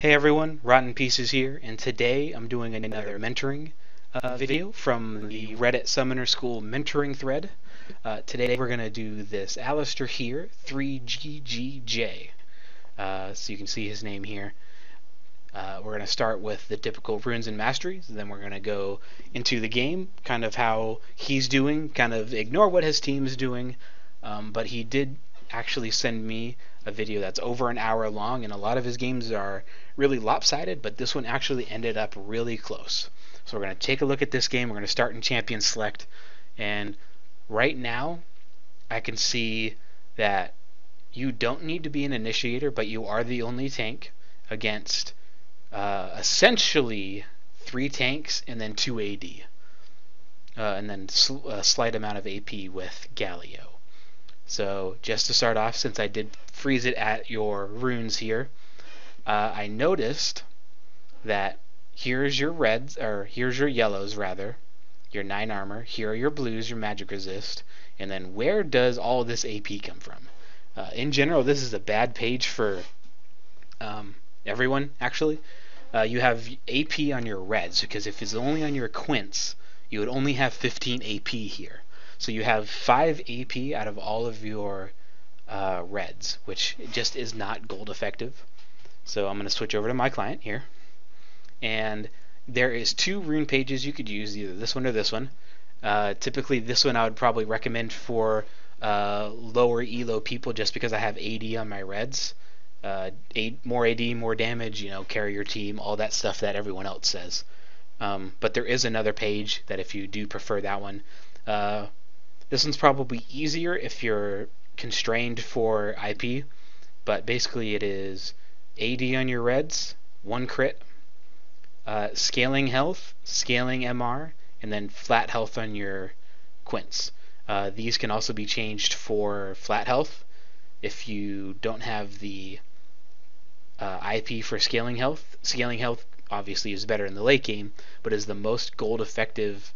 Hey everyone, Rot1nPieces here, and today I'm doing another mentoring video from the Reddit Summoner School mentoring thread. Today we're going to do this Alistar here, 3GGJ. So you can see his name here. We're going to start with the typical runes and masteries, then we're going to go into the game, kind of how he's doing, kind of ignore what his team's doing, but he did actually send me a video that's over an hour long, and a lot of his games are really lopsided, but this one actually ended up really close. So we're going to take a look at this game. We're going to start in Champion Select, and right now I can see that you don't need to be an initiator, but you are the only tank against essentially 3 tanks and then 2 AD, and then a slight amount of AP with Galio. So just to start off, since I did freeze it at your runes here, I noticed that here's your reds, or here's your yellows rather, your 9 armor, here are your blues, your magic resist, and then where does all this AP come from? In general, this is a bad page for everyone, actually. You have AP on your reds, because if it's only on your Quints, you would only have 15 AP here. So you have 5 AP out of all of your reds, which just is not gold effective. So I'm going to switch over to my client here. And there is 2 rune pages you could use, either this one or this one. Typically this one I would probably recommend for lower elo people, just because I have AD on my reds. More AD, more damage, you know, carry your team, all that stuff that everyone else says. But there is another page that if you do prefer that one, this one's probably easier if you're constrained for IP, but basically it is AD on your reds, 1 crit, scaling health, scaling MR, and then flat health on your Quints. These can also be changed for flat health if you don't have the IP for scaling health. Scaling health obviously is better in the late game, but is the most gold effective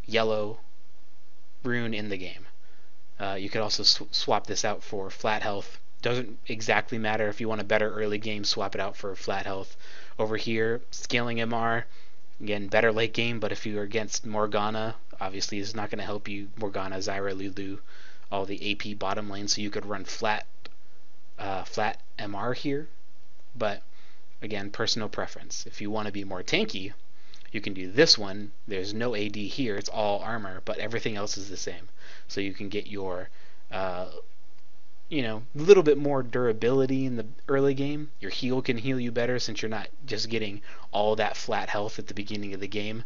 yellow rune in the game. You could also swap this out for flat health. Doesn't exactly matter. If you want a better early game, swap it out for flat health. Over here, scaling MR, again, better late game, but if you're against Morgana, obviously it's not going to help you. Morgana, Zyra, Lulu, all the AP bottom lane, so you could run flat MR here, but again, personal preference. If you want to be more tanky, you can do this one. There's no AD here, it's all armor, but everything else is the same. So you can get your a little bit more durability in the early game. Your heal can heal you better, since you're not just getting all that flat health at the beginning of the game.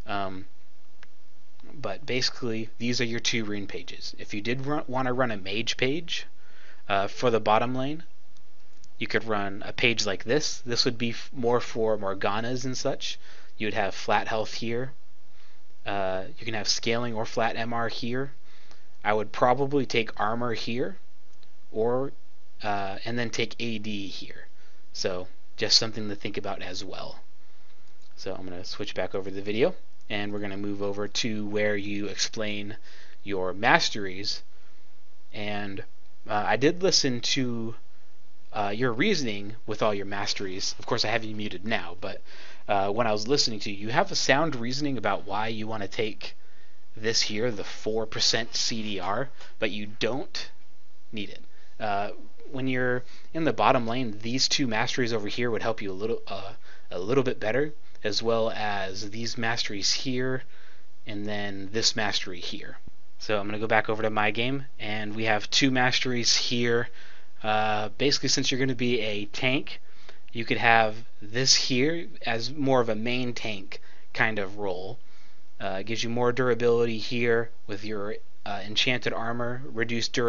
But basically, these are your 2 rune pages. If you did want to run a mage page for the bottom lane, you could run a page like this. This would be more for Morganas and such. You would have flat health here. You can have scaling or flat MR here. I would probably take armor here, or and then take AD here. So just something to think about as well. So I'm going to switch back over to the video, and we're going to move over to where you explain your masteries. And I did listen to your reasoning with all your masteries. Of course, I have you muted now, but when I was listening to you, you have a sound reasoning about why you want to take this here, the 4% CDR, but you don't need it. When you're in the bottom lane, these 2 masteries over here would help you a little bit better, as well as these masteries here, and then this mastery here. So I'm going to go back over to my game, and we have 2 masteries here. Basically, since you're going to be a tank, you could have this here as more of a main tank kind of role. It gives you more durability here with your enchanted armor, reduced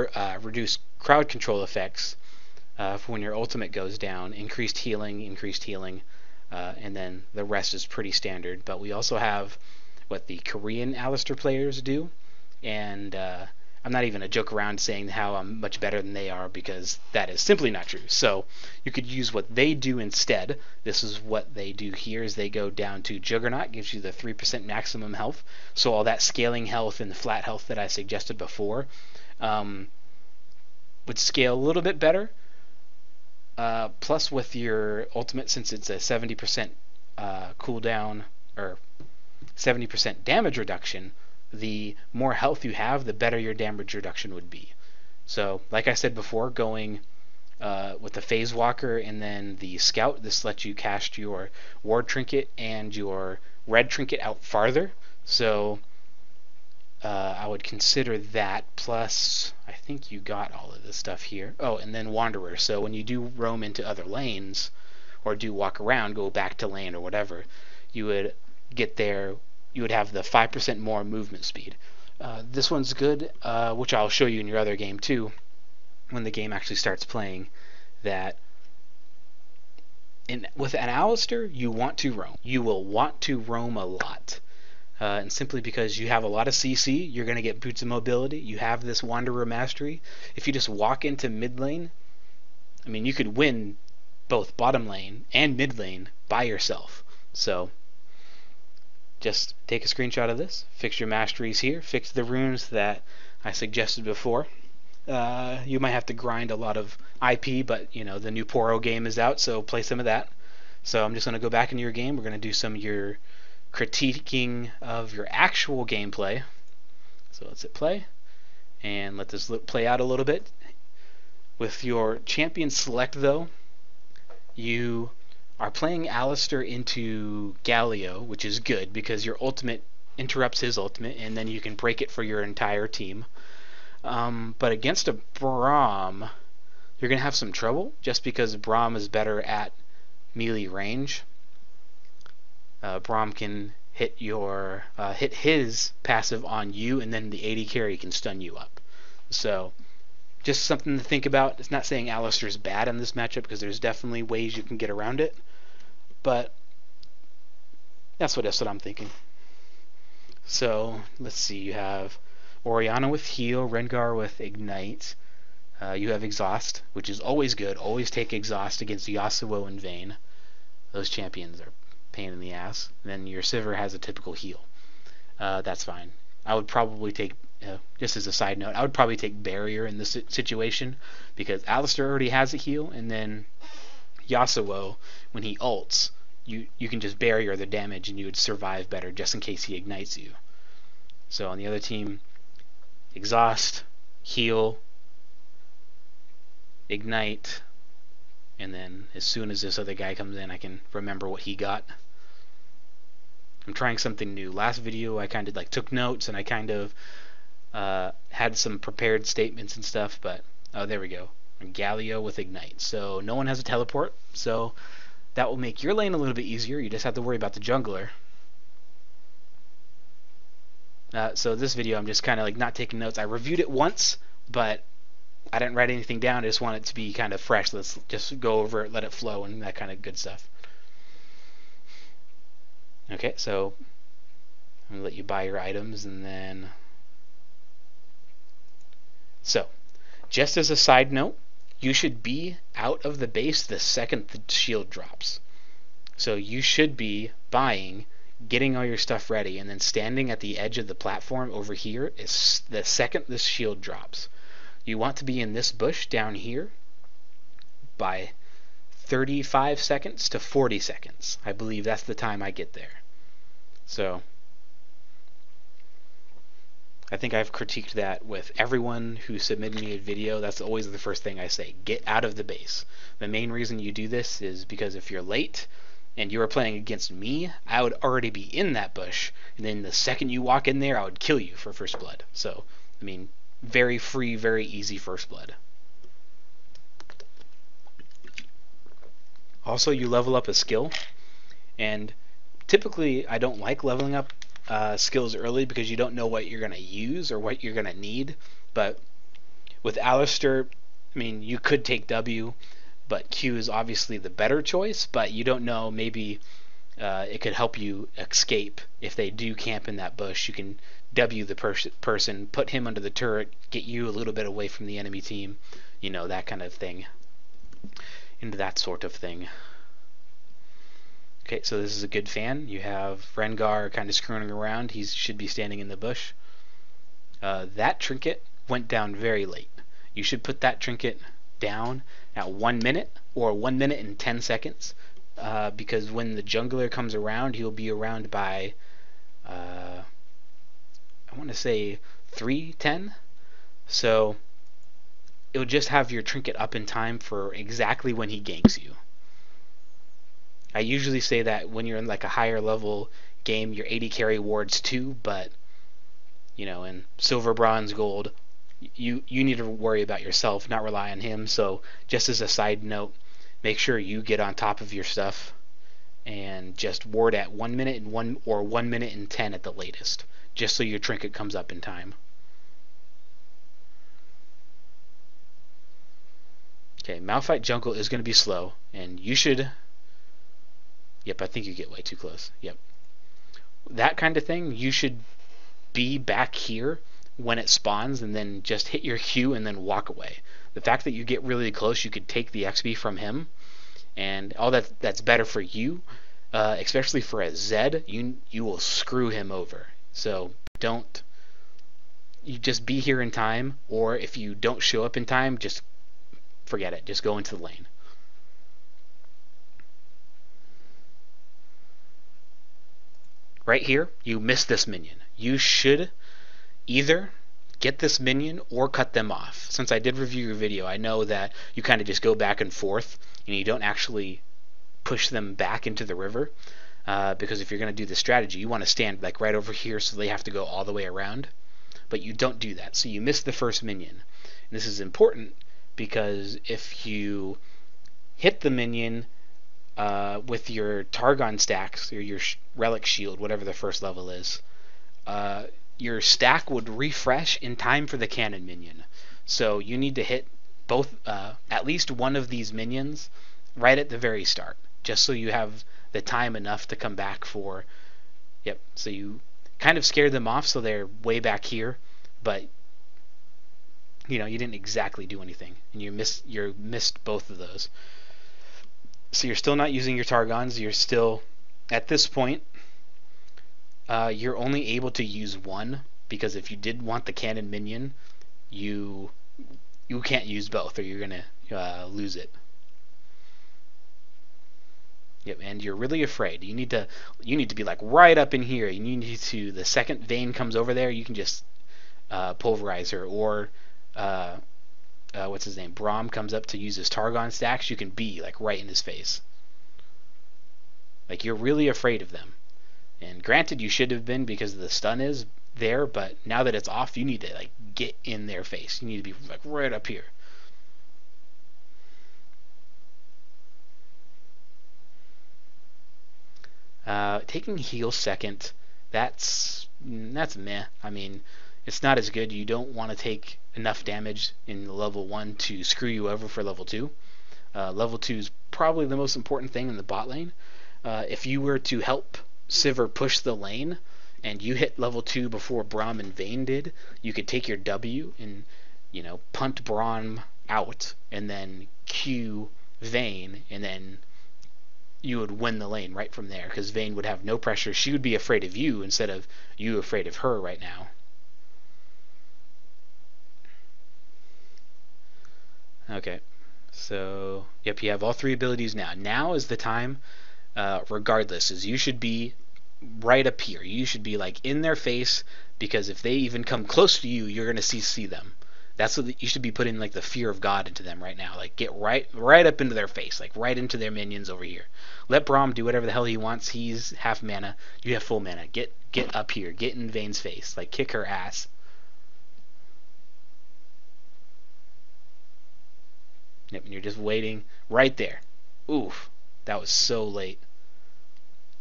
crowd control effects for when your ultimate goes down, increased healing, and then the rest is pretty standard. But we also have what the Korean Alistar players do, and I'm not even a joke around saying how I'm much better than they are, because that is simply not true. So you could use what they do instead. This is what they do here, is they go down to Juggernaut, gives you the 3% maximum health. So all that scaling health and the flat health that I suggested before would scale a little bit better. Plus with your ultimate, since it's a 70% cooldown or 70% damage reduction, the more health you have, the better your damage reduction would be. So, like I said before, going with the Phase Walker and then the Scout, this lets you cast your Ward Trinket and your Red Trinket out farther. So, I would consider that. Plus, I think you got all of this stuff here. Oh, and then Wanderer. So, when you do roam into other lanes, or do walk around, go back to lane or whatever, you would get there. You would have the 5% more movement speed. This one's good, which I'll show you in your other game too, when the game actually starts playing, that with an Alistar, you want to roam. You will want to roam a lot. And simply because you have a lot of CC, you're going to get boots of mobility. You have this Wanderer mastery. If you just walk into mid lane, I mean, you could win both bottom lane and mid lane by yourself. So just take a screenshot of this, fix your masteries here, fix the runes that I suggested before. You might have to grind a lot of IP, but you know the new Poro game is out, so play some of that. So I'm just going to go back into your game. We're going to do some of your critiquing of your actual gameplay. So let's hit play and let this play out a little bit. With your champion select though, you are playing Alistar into Galio, which is good because your ultimate interrupts his ultimate and then you can break it for your entire team. But against a Braum, you're going to have some trouble just because Braum is better at melee range. Braum can hit his passive on you, and then the AD carry can stun you up. So just something to think about. It's not saying Alistar is bad in this matchup because there's definitely ways you can get around it, but that's what I'm thinking. So let's see. You have Orianna with heal, Rengar with ignite. You have exhaust, which is always good. Always take exhaust against Yasuo and Vayne. Those champions are pain in the ass. And then your Sivir has a typical heal. That's fine. I would probably take, just as a side note, I would probably take barrier in this situation because Alistar already has a heal, and then Yasuo, when he ults, you can just barrier the damage and you would survive better just in case he ignites you. So on the other team, exhaust, heal, ignite, and then as soon as this other guy comes in, I can remember what he got. I'm trying something new. Last video I kind of like took notes and I kind of had some prepared statements and stuff, but oh, there we go. Galio with ignite. So no one has a teleport, so that will make your lane a little bit easier. You just have to worry about the jungler. So this video I'm just kind of like not taking notes. I reviewed it once, but I didn't write anything down. I just want it to be kind of fresh. Let's just go over it, let it flow, and that kind of good stuff. Okay, so I'm going to let you buy your items, and then... So, just as a side note, you should be out of the base the second the shield drops. So you should be buying, getting all your stuff ready, and then standing at the edge of the platform over here is the second this shield drops. You want to be in this bush down here by 35 seconds to 40 seconds. I believe that's the time I get there. So I think I've critiqued that with everyone who submitted me a video. That's always the first thing I say. Get out of the base. The main reason you do this is because if you're late and you were playing against me, I would already be in that bush, and then the second you walk in there, I would kill you for first blood. So, I mean, very free, very easy first blood. Also, you level up a skill, and typically I don't like leveling up skills early because you don't know what you're going to use or what you're going to need. But with Alistar, I mean, you could take W, but Q is obviously the better choice, but you don't know, maybe it could help you escape. If they do camp in that bush, you can W the person, put him under the turret, get you a little bit away from the enemy team, you know, that kind of thing. Into that sort of thing. Okay, so this is a good fan. You have Rengar kind of screwing around. He should be standing in the bush. That trinket went down very late. You should put that trinket down at 1 minute or 1 minute and 10 seconds, because when the jungler comes around, he'll be around by, I want to say 3:10. So it'll just have your trinket up in time for exactly when he ganks you. I usually say that when you're in like a higher level game, your 80 carry wards too, but in silver, bronze, gold, you need to worry about yourself, not rely on him. So just as a side note, make sure you get on top of your stuff and just ward at 1 minute and 1 minute and 10 at the latest, just so your trinket comes up in time. Okay, Malphite jungle is going to be slow, and you should... Yep, I think you get way too close. Yep. That kind of thing, you should be back here when it spawns and then just hit your Q and then walk away. The fact that you get really close, you could take the XP from him, and all that's better for you, especially for a Zed. You will screw him over. So you just be here in time, or if you don't show up in time, just forget it. Just go into the lane. Right here, you missed this minion. You should either get this minion or cut them off. Since I did review your video, I know that you kind of just go back and forth and you don't actually push them back into the river, because if you're going to do this strategy, you want to stand like right over here so they have to go all the way around, but you don't do that. So you miss the first minion. And this is important because if you hit the minion with your Targon stacks or your relic shield, whatever the first level is, your stack would refresh in time for the cannon minion. So you need to hit both, at least one of these minions right at the very start, just so you have the time enough to come back for... Yep, so you kind of scared them off so they're way back here, but you didn't exactly do anything, and you missed both of those. So you're still not using your Targons. You're still, at this point, you're only able to use one, because if you did want the cannon minion, you can't use both, or you're gonna lose it. Yep, and you're really afraid. You need to be like right up in here. You need to, the second Vayne comes over there, you can just pulverize her, or what's his name, Braum comes up to use his Targon stacks, you can be like right in his face. Like, you're really afraid of them. And granted, you should have been because the stun is there, but now that it's off, you need to like get in their face. You need to be like right up here. Taking heal second, that's meh. I mean, it's not as good. You don't want to take enough damage in level 1 to screw you over for level 2. Level 2 is probably the most important thing in the bot lane. If you were to help Sivir push the lane and you hit level 2 before Braum and Vayne did, you could take your W and punt Braum out and then Q Vayne, and then you would win the lane right from there, because Vayne would have no pressure. She would be afraid of you instead of you afraid of her right now. Okay, so yep, you have all 3 abilities now. Now is the time, regardless, is you should be right up here. You should be like in their face, because if they even come close to you, you're gonna see them. That's what you should be putting, like the fear of God into them right now. Like, get right up into their face, like right into their minions over here. Let Braum do whatever the hell he wants. He's half mana. You have full mana. Get up here. Get in Vayne's face. Like, kick her ass. Yep, and you're just waiting right there. Oof, that was so late.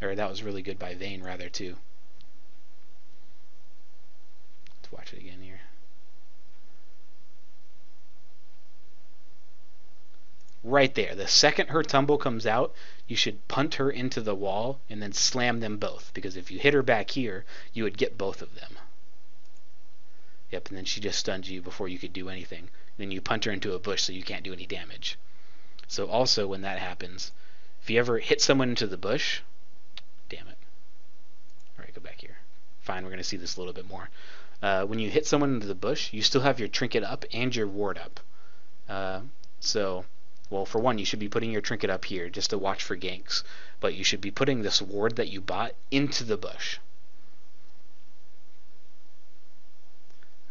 Or that was really good by Vayne, rather, too. Let's watch it again here. Right there. The second her tumble comes out, you should punt her into the wall and then slam them both, because if you hit her back here, you would get both of them. Yep, and then she just stunned you before you could do anything. Then you punt her into a bush so you can't do any damage. So also, when that happens, if you ever hit someone into the bush... Damn it. Alright, go back here. Fine, we're going to see this a little bit more. When you hit someone into the bush, you still have your trinket up and your ward up. So well, for one, you should be putting your trinket up here just to watch for ganks, but you should be putting this ward that you bought into the bush.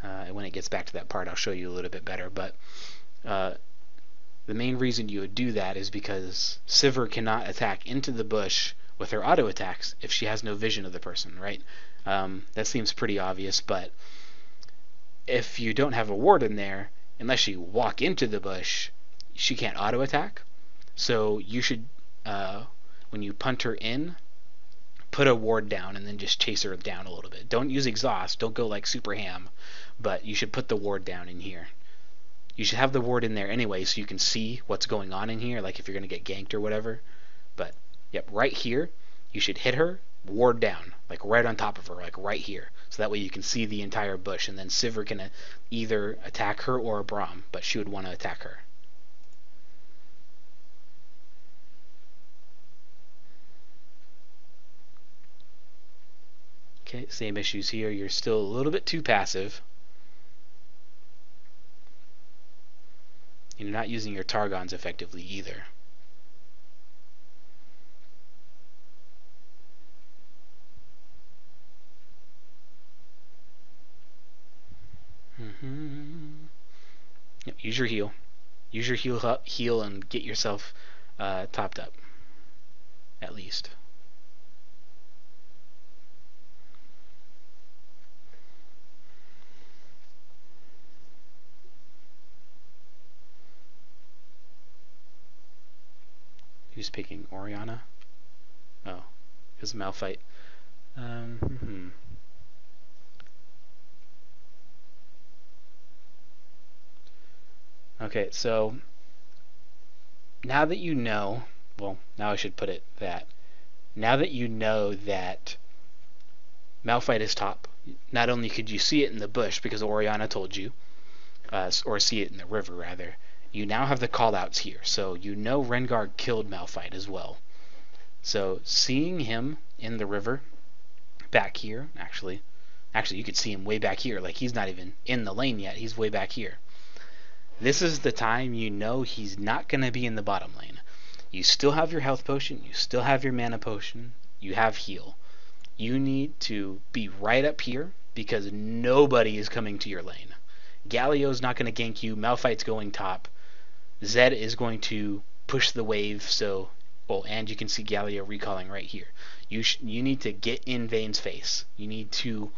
And when it gets back to that part, I'll show you a little bit better, but the main reason you would do that is because Sivir cannot attack into the bush with her auto attacks if she has no vision of the person, right? That seems pretty obvious, but if you don't have a ward in there, unless you walk into the bush, she can't auto attack. So you should, when you punt her in, put a ward down and then just chase her down a little bit. Don't use exhaust, don't go like super ham, but you should put the ward down in here. You should have the ward in there anyway so you can see what's going on in here, like if you're going to get ganked or whatever. But, yep, right here, you should hit her, ward down, like right on top of her, like right here. So that way you can see the entire bush, and then Sivir can either attack her or Braum, but she would want to attack her. Okay, same issues here. You're still a little bit too passive. You're not using your Targons effectively either. Yep, use your heal. Use your heal and get yourself topped up, at least. Who's picking Orianna? Oh, it was a Malphite. Okay, so now that you know, well, now I should put it that, now that you know that Malphite is top, not only could you see it in the bush because Orianna told you, or see it in the river rather, you now have the callouts here, so you know Rengar killed Malphite as well. So seeing him in the river, back here, actually you could see him way back here, like he's not even in the lane yet, he's way back here. This is the time you know he's not going to be in the bottom lane. You still have your health potion, you still have your mana potion, you have heal. You need to be right up here because nobody is coming to your lane. Galio's not going to gank you, Malphite's going top, Zed is going to push the wave, so, well, and you can see Galio recalling right here. You need to get in Vayne's face. You need to,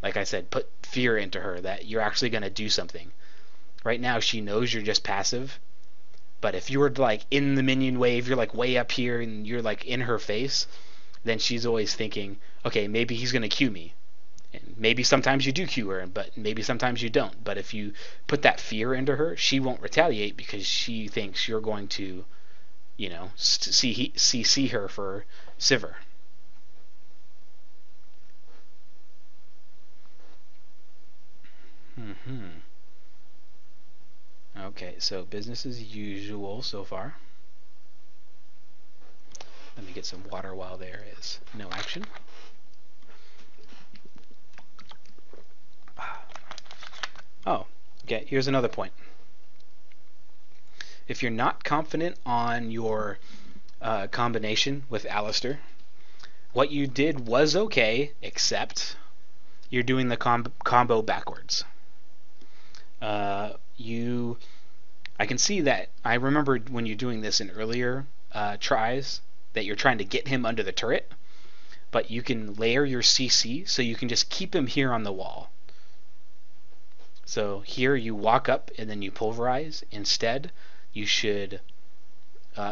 like I said, put fear into her that you're actually going to do something. Right now, she knows you're just passive, but if you were like in the minion wave, you're like way up here and you're like in her face, then she's always thinking, okay, maybe he's going to Q me. And maybe sometimes you do Q her, but maybe sometimes you don't. But if you put that fear into her, she won't retaliate because she thinks you're going to, you know, see her for Sivir. Okay, so business as usual so far. Let me get some water while there is no action. Oh, okay, here's another point. If you're not confident on your combination with Alistar, what you did was okay, except you're doing the combo backwards. I can see that. I remember when you're doing this in earlier tries that you're trying to get him under the turret, but you can layer your CC so you can just keep him here on the wall. So here you walk up and then you pulverize. Instead, you should,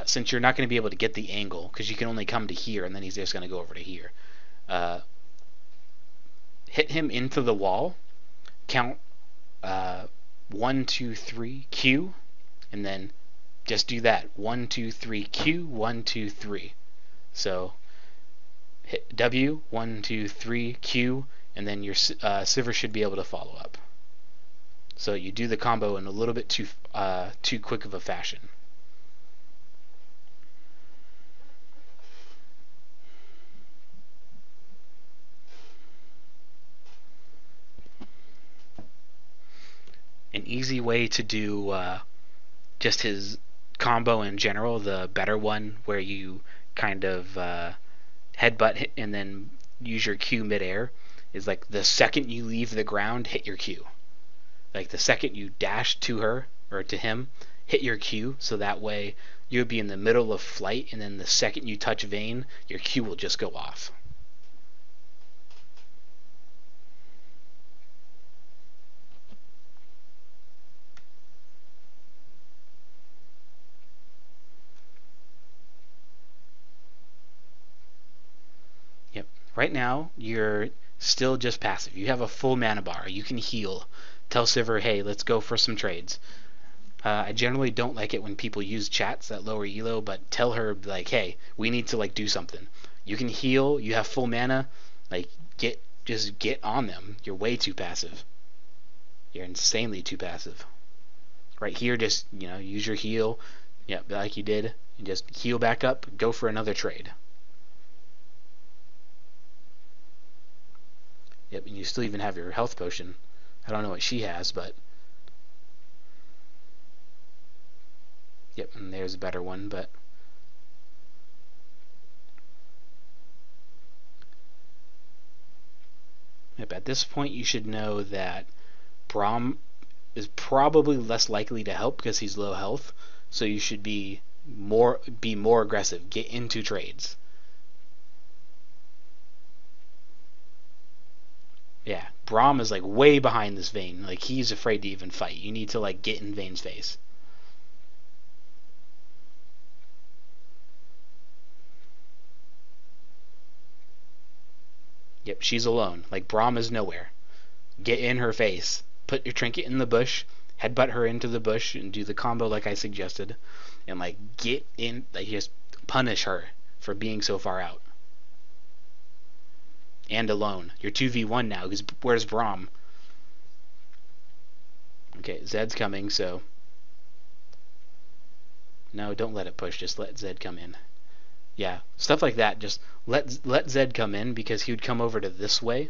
since you're not going to be able to get the angle because you can only come to here and then he's just going to go over to here, hit him into the wall, count 1, 2, 3, Q, and then just do that. 1, 2, 3, Q, 1, 2, 3. So hit W, 1, 2, 3, Q, and then your Sivir should be able to follow up. So you do the combo in a little bit too quick of a fashion. An easy way to do just his combo in general, the better one where you kind of headbutt and then use your Q midair, is like the second you leave the ground, hit your Q. Like the second you dash to her or to him, hit your Q, so that way you would be in the middle of flight, and then the second you touch Vayne, your Q will just go off. Yep. Right now, you're still just passive. You have a full mana bar. You can heal. Tell Sivir, hey, let's go for some trades. I generally don't like it when people use chats that lower elo, but tell her, like, hey, we need to, like, do something. You can heal. You have full mana. Like, just get on them. You're way too passive. You're insanely too passive. Right here, just, use your heal. Yep, like you did. And just heal back up. Go for another trade. Yep, and you still even have your health potion. I don't know what she has, but... Yep, and there's a better one, but... Yep, at this point you should know that Braum is probably less likely to help because he's low health, so you should be more aggressive. Get into trades. Yeah, Braum is like way behind this Vayne. Like he's afraid to even fight. You need to like get in Vayne's face. Yep, she's alone. Like Braum is nowhere. Get in her face. Put your trinket in the bush. Headbutt her into the bush and do the combo like I suggested. And like get in. Like just punish her for being so far out. And alone. You're 2v1 now, because where's Braum? Okay, Zed's coming, so... No, don't let it push, just let Zed come in. Yeah, stuff like that, just let Zed come in, because he would come over to this way,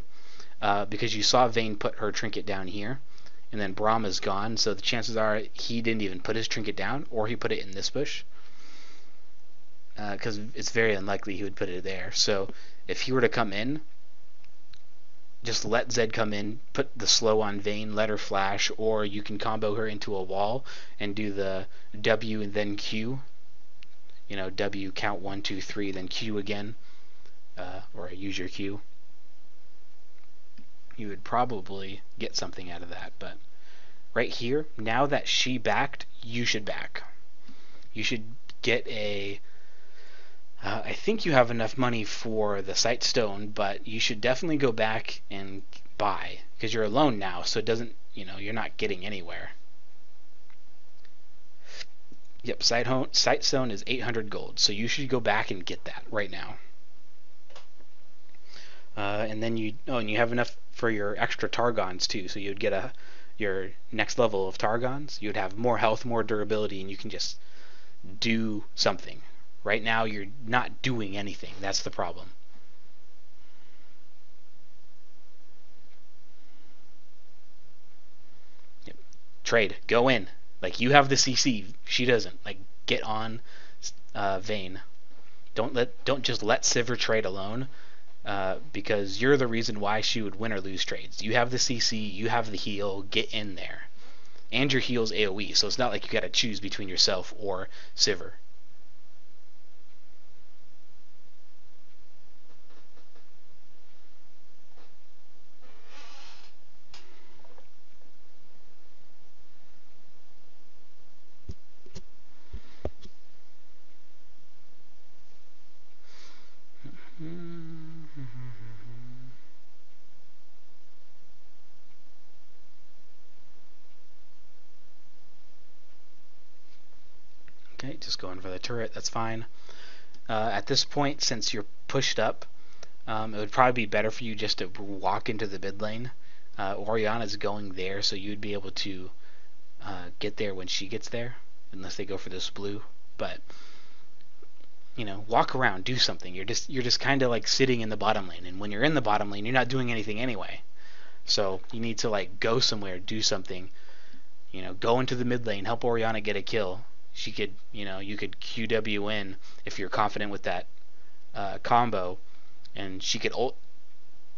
because you saw Vayne put her trinket down here, and then Braum is gone, so the chances are he didn't even put his trinket down, or he put it in this bush. Because it's very unlikely he would put it there, so if he were to come in, just let Zed come in, put the slow on Vayne, let her flash, or you can combo her into a wall and do the W and then Q. W, count 1, 2, 3, then Q again, or use your Q. You would probably get something out of that, but right here, now that she backed, you should back. You should get a... I think you have enough money for the Sight Stone, but you should definitely go back and buy, because you're alone now, so it doesn't, you're not getting anywhere. Yep, Sight Stone is 800 gold, so you should go back and get that right now. And then and you have enough for your extra Targons too, so you'd get your next level of Targons. You'd have more health, more durability, and you can just do something. Right now, you're not doing anything. That's the problem. Yep. Trade. Go in. Like, you have the CC. She doesn't. Like, get on Vayne. Don't just let Sivir trade alone, because you're the reason why she would win or lose trades. You have the CC. You have the heal. Get in there. And your heal's AoE, so it's not like you gotta choose between yourself or Sivir. Okay, just going for the turret, that's fine. At this point, since you're pushed up, it would probably be better for you just to walk into the mid lane. Orianna's going there, so you'd be able to get there when she gets there, unless they go for this blue. But walk around, do something. You're just kind of like sitting in the bottom lane, and when you're in the bottom lane, you're not doing anything anyway. So you need to like go somewhere, do something. Go into the mid lane, help Orianna get a kill, she could, you could QW in if you're confident with that combo, and she could ult,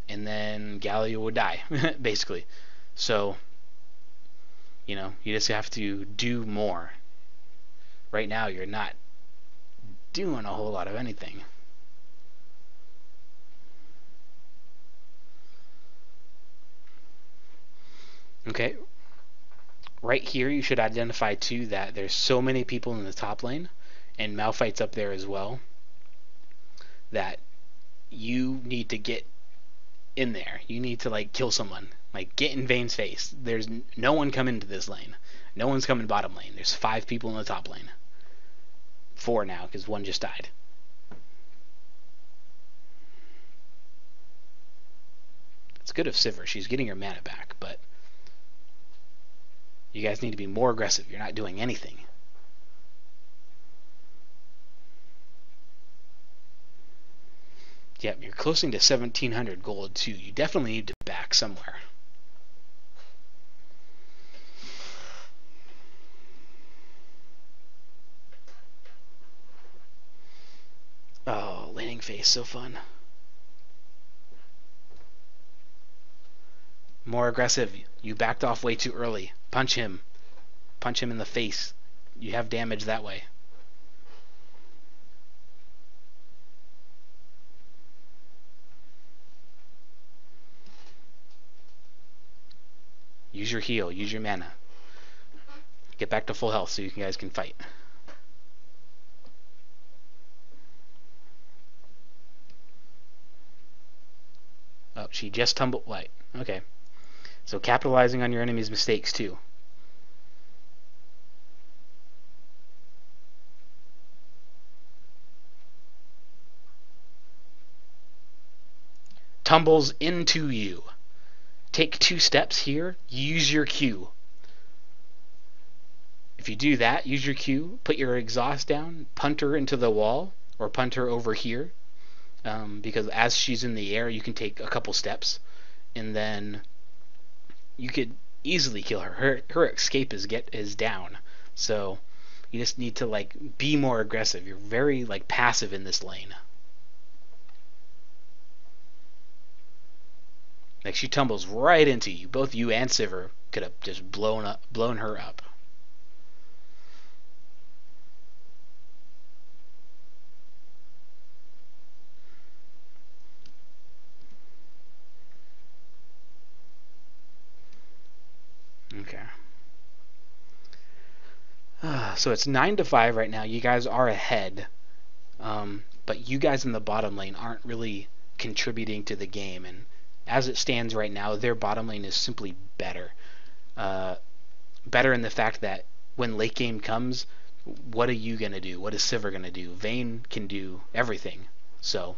and then Galio would die, basically. So, you just have to do more. Right now, you're not doing a whole lot of anything. Okay, right here you should identify too that there's so many people in the top lane, and Malphite's up there as well, that you need to get in there. You need to kill someone. Get in Vayne's face. There's no one coming to this lane. No one's coming bottom lane. There's 5 people in the top lane. 4 now, because 1 just died. It's good of Sivir. She's getting her mana back, but you guys need to be more aggressive. You're not doing anything. Yep, you're closing to 1,700 gold too. You definitely need to back somewhere. Oh, laning phase, so fun. More aggressive. You backed off way too early. Punch him. Punch him in the face. You have damage that way. Use your heal. Use your mana. Get back to full health so you guys can fight. Oh, she just tumbled. Right. Okay. So capitalizing on your enemy's mistakes too. Tumbles into you. Take 2 steps here. Use your Q. If you do that, use your Q. Put your exhaust down. Punt her into the wall, or punt her over here. Because as she's in the air, you can take a couple steps, and then you could easily kill her. Her escape is down. So you just need to be more aggressive. You're very passive in this lane. She tumbles right into you. Both you and Sivir could have just blown her up. Okay. So it's 9-5 right now. You guys are ahead, but you guys in the bottom lane aren't really contributing to the game, and as it stands right now, their bottom lane is simply better. Better in the fact that when late game comes, what are you going to do? What is Sivir going to do? Vayne can do everything. So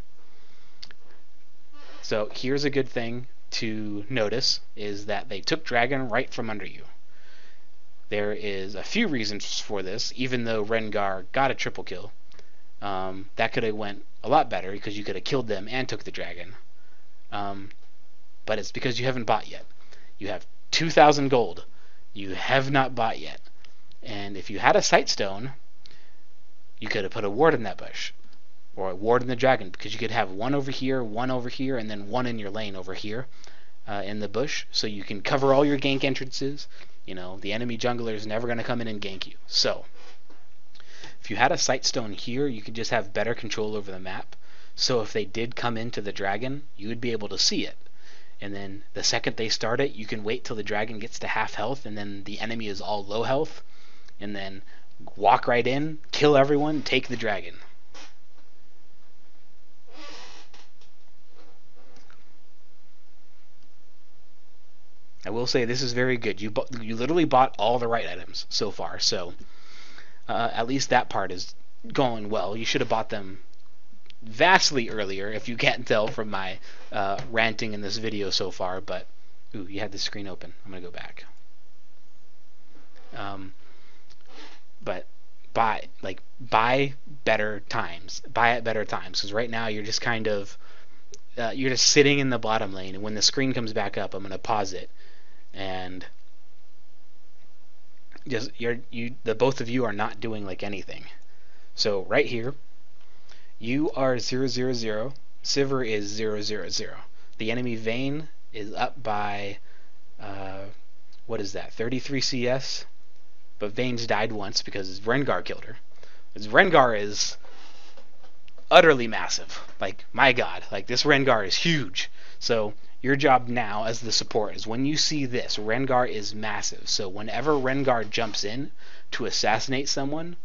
here's a good thing to notice, is that they took Dragon right from under you. There is a few reasons for this, even though Rengar got a triple kill. That could have went a lot better, because you could have killed them and took the Dragon. But it's because you haven't bought yet. You have 2,000 gold. You have not bought yet. And if you had a Sightstone, you could have put a ward in that bush, or a ward in the Dragon, because you could have 1 over here, 1 over here, and then 1 in your lane over here in the bush, so you can cover all your gank entrances. The enemy jungler is never going to come in and gank you. So if you had a Sightstone here, you could just have better control over the map. So if they did come into the Dragon, you would be able to see it. And then the second they start it, you can wait till the Dragon gets to half health, and then the enemy is all low health, and then walk right in, kill everyone, take the Dragon. I will say this is very good. You literally bought all the right items so far, so at least that part is going well. You should have bought them vastly earlier, if you can't tell from my ranting in this video so far. But ooh, you had the screen open. I'm gonna go back. But buy better times. Buy at better times, because right now you're just kind of you're just sitting in the bottom lane, and when the screen comes back up, I'm gonna pause it, and just the both of you are not doing like anything. So right here, you are 000. Sivir is 000. The enemy Vayne is up by what is that? 33 CS. But Vayne's died once because Rengar killed her. Because Rengar is utterly massive. Like, my god, like this Rengar is huge. So your job now as the support is when you see this, Rengar is massive. So whenever Rengar jumps in to assassinate someone,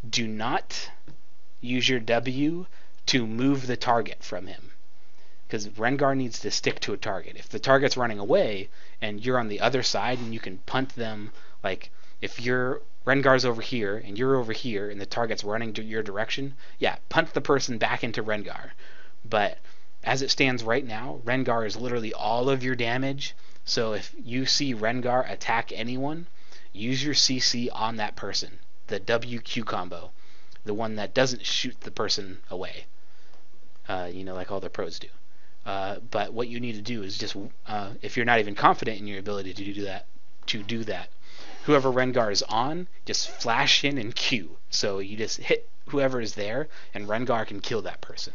do not use your W to move the target from him. Because Rengar needs to stick to a target. If the target's running away and you're on the other side and you can punt them, like if your Rengar's over here and you're over here and the target's running to your direction, yeah, punt the person back into Rengar. But as it stands right now, Rengar is literally all of your damage. So if you see Rengar attack anyone, use your CC on that person. The WQ combo. The one that doesn't shoot the person away. Like all the pros do. But what you need to do is just, if you're not even confident in your ability to do that, whoever Rengar is on, just flash in and Q. So you just hit whoever is there, and Rengar can kill that person.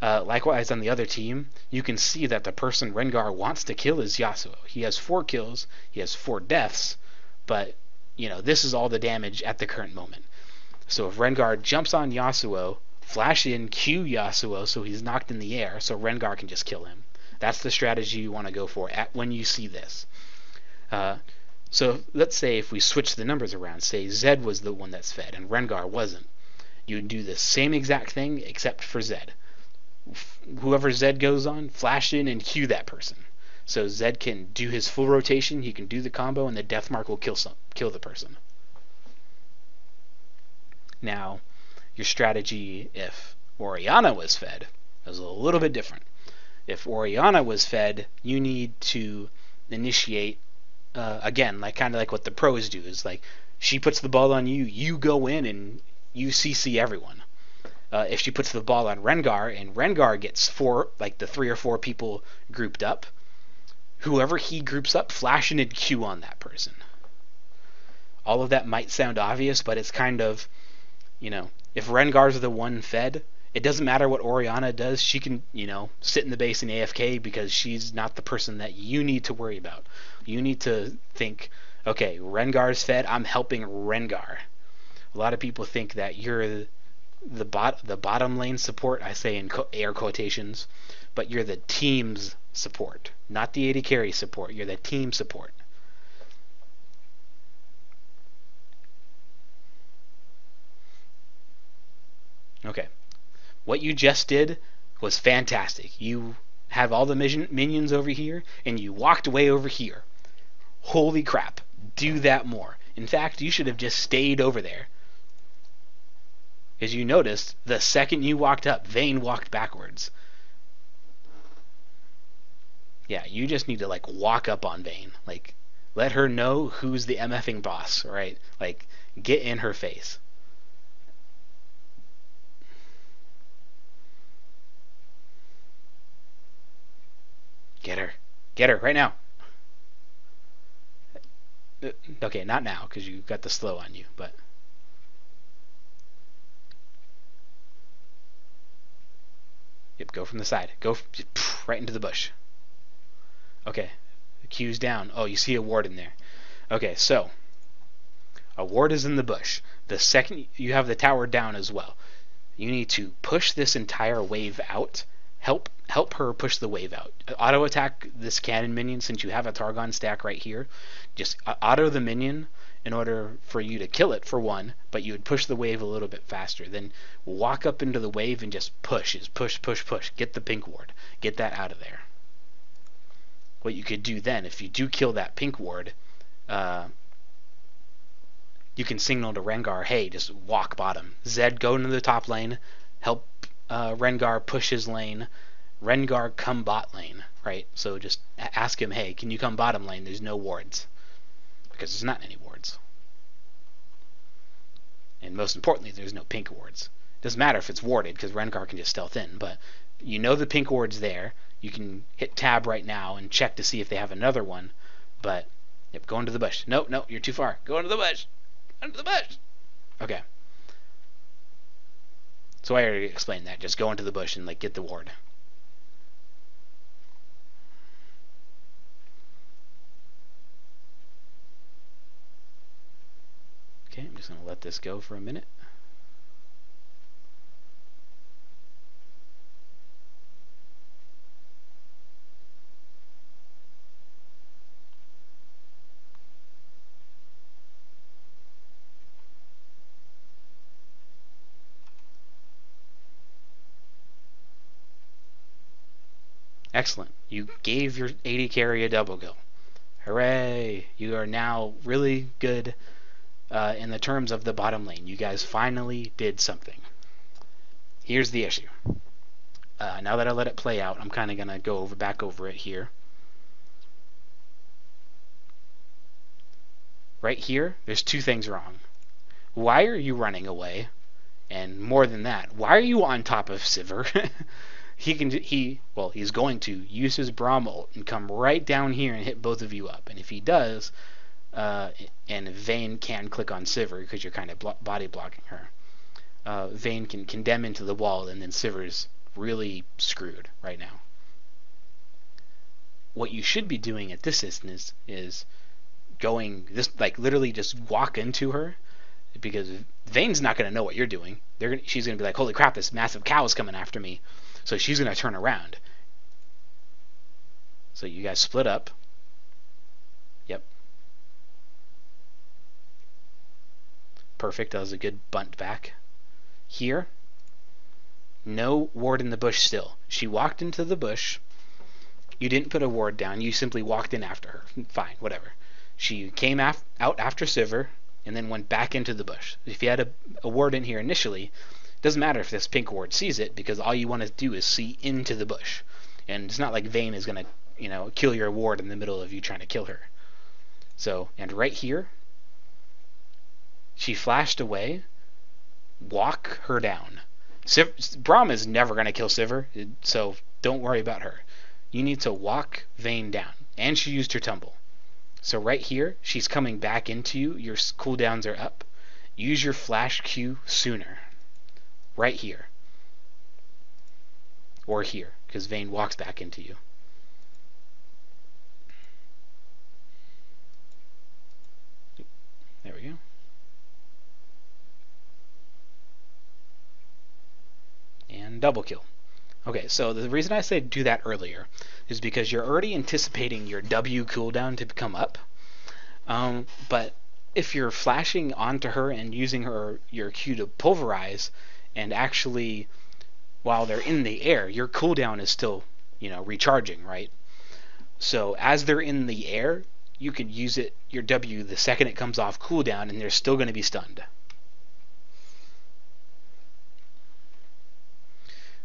Likewise, on the other team, you can see that the person Rengar wants to kill is Yasuo. He has 4 kills, he has 4 deaths, but this is all the damage at the current moment. So if Rengar jumps on Yasuo, flash in, Q Yasuo so he's knocked in the air, so Rengar can just kill him. That's the strategy you want to go for when you see this. So let's say if we switch the numbers around, say Zed was the one that's fed and Rengar wasn't. You would do the same exact thing except for Zed. Whoever Zed goes on, flash in and Q that person. So Zed can do his full rotation, he can do the combo, and the death mark will kill the person. Now, your strategy if Orianna was fed is a little bit different. If Orianna was fed, you need to initiate again, kind of like what the pros do, is like she puts the ball on you, you go in and you CC everyone. If she puts the ball on Rengar and Rengar gets the 3 or 4 people grouped up, whoever he groups up, flash in and Q on that person. All of that might sound obvious, but it's kind of, if Rengar's the one fed, it doesn't matter what Orianna does. She can, sit in the base and AFK because she's not the person that you need to worry about. You need to think, okay, Rengar's fed, I'm helping Rengar. A lot of people think that you're the bottom lane support, I say in air quotations, but you're the team's support, not the AD carry support. You're the team support. Okay. What you just did was fantastic. You have all the minions over here, and you walked away over here. Holy crap. Do that more. In fact, you should have just stayed over there. As you noticed, the second you walked up, Vayne walked backwards. Yeah, you just need to, walk up on Vayne. Let her know who's the MFing boss, right? Get in her face. Get her. Get her, right now. Okay, not now, because you got the slow on you, but... Yep, go from the side. Go right into the bush. Okay, the Q's down. Oh, you see a ward in there. Okay, so... a ward is in the bush. The second you have the tower down as well, you need to push this entire wave out. Help her push the wave out. Auto attack this cannon minion since you have a Targon stack right here. Just auto the minion in order for you to kill it for one, but you would push the wave a little bit faster. Then walk up into the wave and just push. Push. Get the pink ward. Get that out of there. What you could do then, if you do kill that pink ward, you can signal to Rengar, hey, just walk bottom. Zed, go into the top lane. Help Rengar push his lane. Rengar, come bot lane, right? So just ask him, hey, can you come bottom lane? There's no wards. Because there's not any wards. And most importantly, there's no pink wards. Doesn't matter if it's warded, because Rengar can just stealth in, but you know the pink ward's there. You can hit tab right now and check to see if they have another one, but Yep, go into the bush. No, no, you're too far. Go into the bush. Into the bush. Okay. So I already explained that. Just go into the bush and like get the ward. Okay, I'm just going to let this go for a minute. Excellent. You gave your AD carry a double kill. Hooray! You are now really good in the terms of the bottom lane. You guys finally did something. Here's the issue. Now that I let it play out, I'm kind of going to go back over it here. Right here, there's two things wrong. Why are you running away? And more than that, why are you on top of Sivir? He's going to use his Braum ult and come right down here and hit both of you up. And if he does, and Vayne can click on Sivir because you're kind of body blocking her, Vayne can condemn into the wall, and then Sivir's really screwed right now. What you should be doing at this instance is going this, like literally just walk into her, because Vayne's not going to know what you're doing. She's going to be like, holy crap, this massive cow is coming after me. So she's going to turn around. So you guys split up. Yep. Perfect. That was a good bunt back. Here, no ward in the bush still. She walked into the bush. You didn't put a ward down. You simply walked in after her. Fine, whatever. She came out after Sivir and then went back into the bush. If you had a ward in here initially, it doesn't matter if this pink ward sees it, because all you want to do is see into the bush. And it's not like Vayne is going to, kill your ward in the middle of you trying to kill her. So, and right here, she flashed away. Walk her down. Braum is never going to kill Sivir, so don't worry about her. You need to walk Vayne down. And she used her tumble. So right here, she's coming back into you. Your cooldowns are up. Use your flash Q sooner. Right here. Or here, because Vayne walks back into you. There we go. And double kill. Okay, so the reason I said do that earlier is because you're already anticipating your W cooldown to come up. But if you're flashing onto her and using your Q to pulverize, and actually while they're in the air, your cooldown is still, recharging, right? So as they're in the air, you can use your W the second it comes off cooldown, and they're still going to be stunned.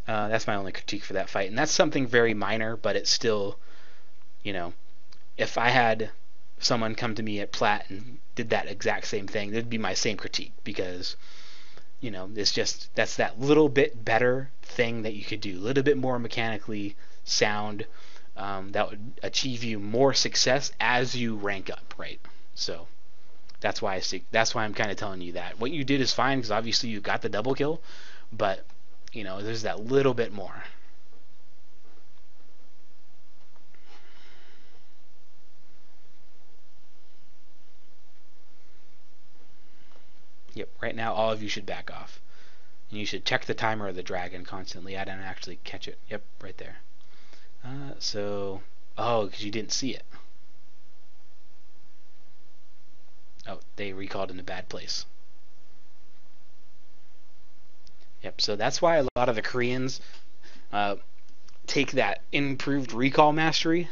That's my only critique for that fight, and that's something very minor, but it's still, if I had someone come to me at Plat and did that exact same thing, that'd be my same critique, because, that's that little bit better thing that you could do, a little bit more mechanically sound, that would achieve you more success as you rank up, right? So that's why I'm kind of telling you that. What you did is fine, because obviously you got the double kill, but there's that little bit more. Yep, right now all of you should back off. And you should check the timer of the dragon constantly. I didn't actually catch it. Yep, right there. Because you didn't see it. Oh, they recalled in a bad place. Yep, so that's why a lot of the Koreans take that improved recall mastery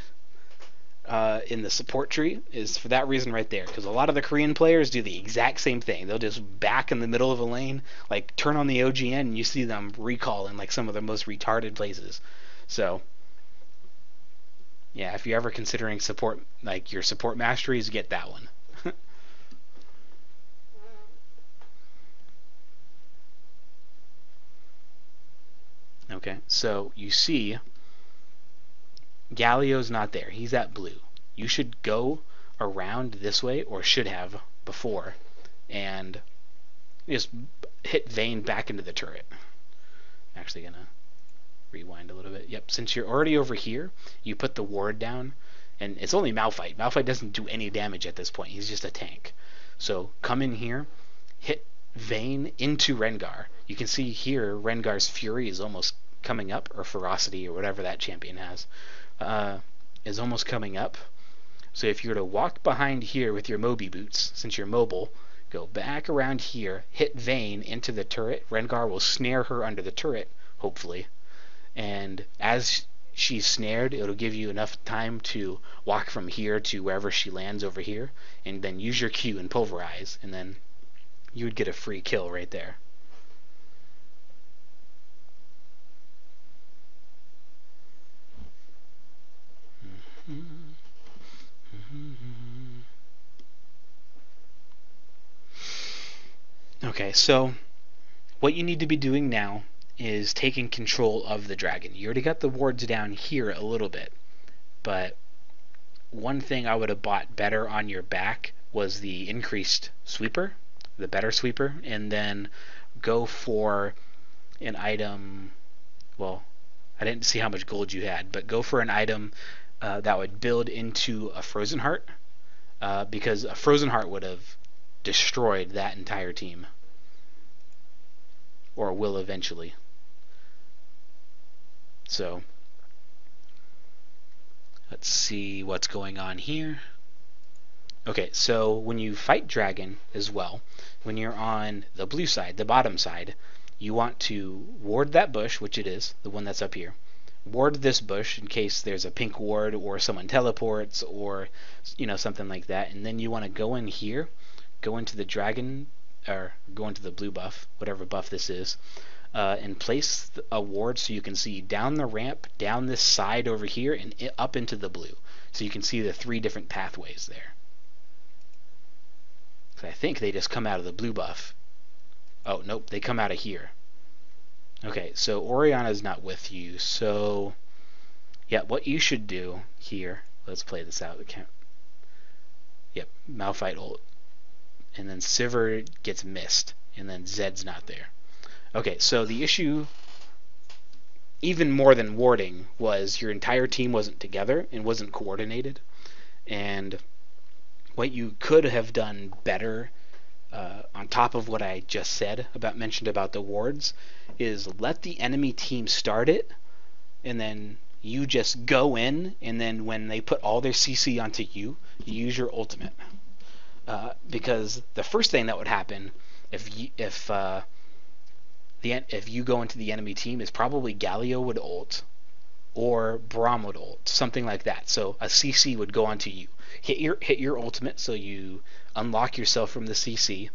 in the support tree, is for that reason right there, because a lot of the Korean players do the exact same thing. They'll just back in the middle of a lane, like turn on the OGN, and you see them recall in like some of the most retarded places. So yeah, if you're ever considering support, like your support masteries, get that one. Okay, so you see Galio's not there. He's at blue. You should go around this way, or should have before, and just hit Vayne back into the turret. I'm actually gonna rewind a little bit. Yep, since you're already over here, you put the ward down, and it's only Malphite. Malphite doesn't do any damage at this point. He's just a tank. So come in here, hit Vayne into Rengar. You can see here Rengar's Fury is almost coming up, or Ferocity, or whatever that champion has, is almost coming up. So if you were to walk behind here with your Moby boots, since you're mobile, go back around here, hit Vayne into the turret. Rengar will snare her under the turret, hopefully. And as she's snared, it'll give you enough time to walk from here to wherever she lands over here, and then use your Q and pulverize, and then you would get a free kill right there. Okay, so what you need to be doing now is taking control of the dragon. You already got the wards down here a little bit, but one thing I would have bought better on your back was the increased sweeper, the better sweeper, and then go for an item. Well, I didn't see how much gold you had, but go for an item that would build into a Frozen Heart, because a Frozen Heart would have destroyed that entire team, or will eventually. So let's see what's going on here. Okay, so when you fight dragon as well, when you're on the blue side, the bottom side, you want to ward that bush, which it is, the one that's up here. Ward this bush in case there's a pink ward or someone teleports, or something like that. And then you want to go in here, go into the dragon, or go into the blue buff, whatever buff this is, and place a ward so you can see down the ramp, down this side over here, and up into the blue. So you can see the 3 different pathways there. So I think they just come out of the blue buff. Oh, nope, they come out of here. Okay, so Orianna's not with you, so yeah, what you should do here, let's play this out. Yep, Malphite ult. And then Sivir gets missed, and then Zed's not there. Okay, so the issue, even more than warding, was your entire team wasn't together and wasn't coordinated. And what you could have done better, on top of what I just said mentioned about the wards, is let the enemy team start it, and then you just go in, and then when they put all their CC onto you, you use your ultimate. Because the first thing that would happen if you go into the enemy team is probably Galio would ult, or Braum would ult, something like that. So a CC would go onto you. Hit your ultimate, so you unlock yourself from the CC,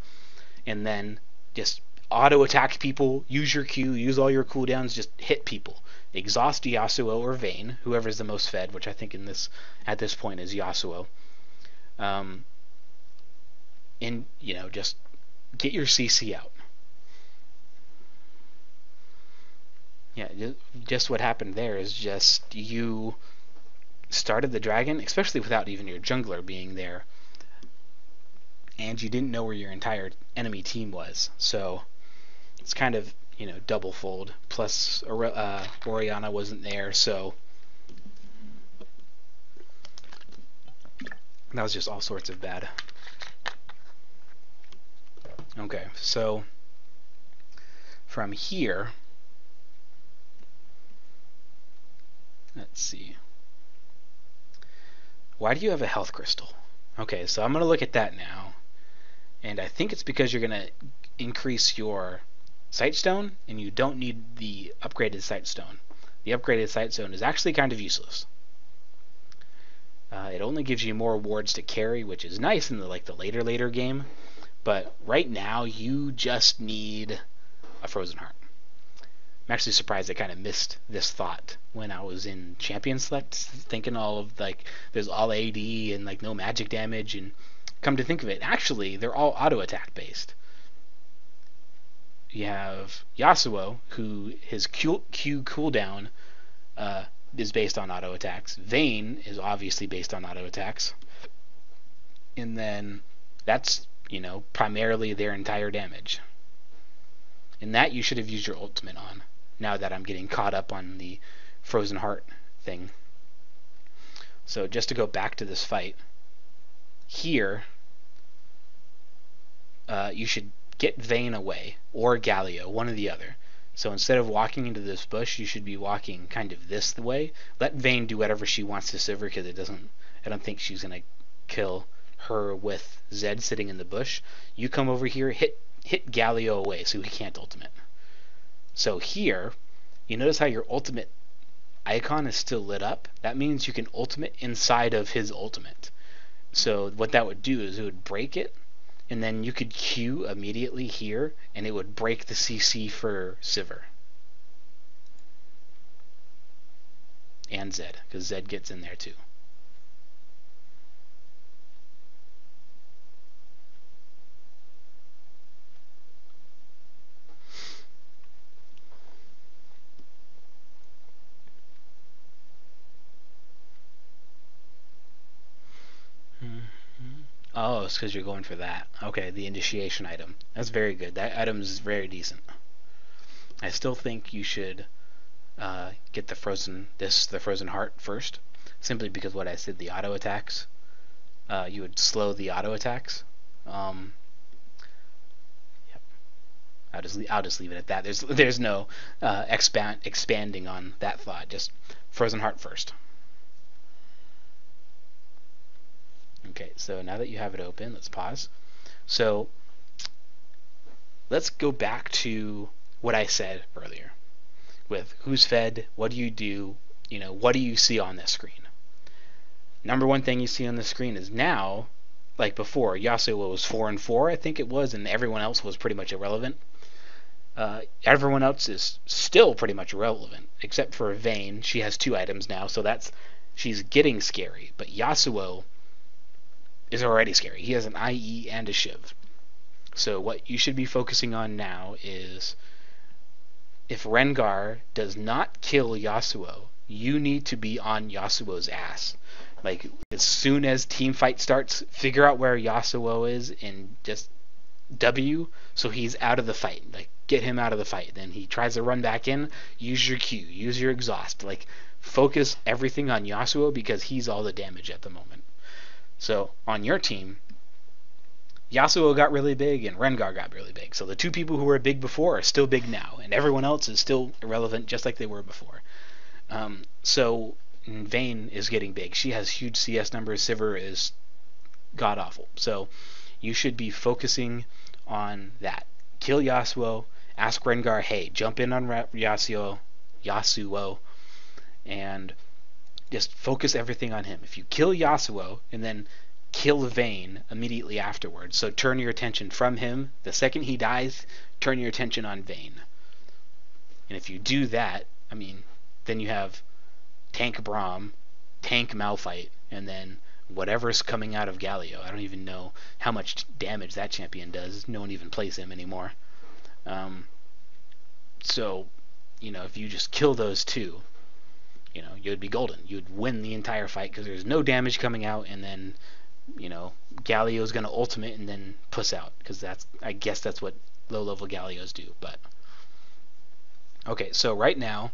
and then just auto attack people. Use your Q, use all your cooldowns, just hit people. Exhaust Yasuo or Vayne, whoever's the most fed, which I think at this point is Yasuo. And just get your CC out. Yeah, just what happened there is just you started the dragon, especially without even your jungler being there, and you didn't know where your entire enemy team was. So it's kind of, double fold. Plus Orianna wasn't there, so that was just all sorts of bad. Okay, so from here, let's see. Why do you have a health crystal? Okay, so I'm going to look at that now. And I think it's because you're going to increase your Sightstone, and you don't need the upgraded Sightstone. The upgraded Sightstone is actually kind of useless. It only gives you more wards to carry, which is nice in the later game. But right now, you just need a Frozen Heart. I'm actually surprised I kind of missed this thought when I was in Champion Select, thinking all of there's all AD and no magic damage, and come to think of it, actually they're all auto attack based. You have Yasuo, who his Q cooldown is based on auto attacks. Vayne is obviously based on auto attacks. and then that's, primarily their entire damage. And that you should have used your ultimate on, now that I'm getting caught up on the Frozen Heart thing. So just to go back to this fight, here, you should get Vayne away, or Galio, one or the other. So instead of walking into this bush, you should be walking kind of this way. Let Vayne do whatever she wants to Sivir, because I don't think she's going to kill her with Zed sitting in the bush. You come over here, hit Galio away so he can't ultimate. So here, you notice how your ultimate icon is still lit up? That means you can ultimate inside of his ultimate. So what that would do is it would break it, and then you could Q immediately here, and it would break the CC for Sivir. And Zed, because Zed gets in there too. Oh, it's because you're going for that. Okay, the initiation item. That's very good. That item is very decent. I still think you should get the frozen heart first, simply because what I said, the auto attacks. You would slow the auto attacks. Yep. I'll just leave it at that. There's no expanding on that thought. Just frozen heart first. Okay, so now that you have it open, let's pause. So let's go back to what I said earlier with who's fed, what do you do, what do you see on this screen? Number one thing you see on the screen is now, like before, Yasuo was 4-4, I think it was, and everyone else was pretty much irrelevant. Everyone else is still pretty much irrelevant, except for Vayne. She has 2 items now, so she's getting scary. But Yasuo is already scary. He has an IE and a Shiv. So what you should be focusing on now is, if Rengar does not kill Yasuo, you need to be on Yasuo's ass. Like, as soon as team fight starts, figure out where Yasuo is and just W so he's out of the fight. Like, get him out of the fight. Then he tries to run back in, use your Q, use your exhaust. Like, focus everything on Yasuo because he's all the damage at the moment. So, on your team, Yasuo got really big and Rengar got really big. So the 2 people who were big before are still big now, and everyone else is still irrelevant just like they were before. So Vayne is getting big. She has huge CS numbers. Sivir is god-awful. So you should be focusing on that. Kill Yasuo. Ask Rengar, hey, jump in on Yasuo, and just focus everything on him. If you kill Yasuo and then kill Vayne immediately afterwards, so turn your attention from him. The second he dies, turn your attention on Vayne. And if you do that, then you have tank Braum, tank Malphite, and then whatever's coming out of Galio. I don't even know how much damage that champion does. No one even plays him anymore. So, if you just kill those 2, you'd be golden. You'd win the entire fight because there's no damage coming out, and then, Galio's going to ultimate and then puss out, because I guess that's what low-level Galios do. But okay, so right now,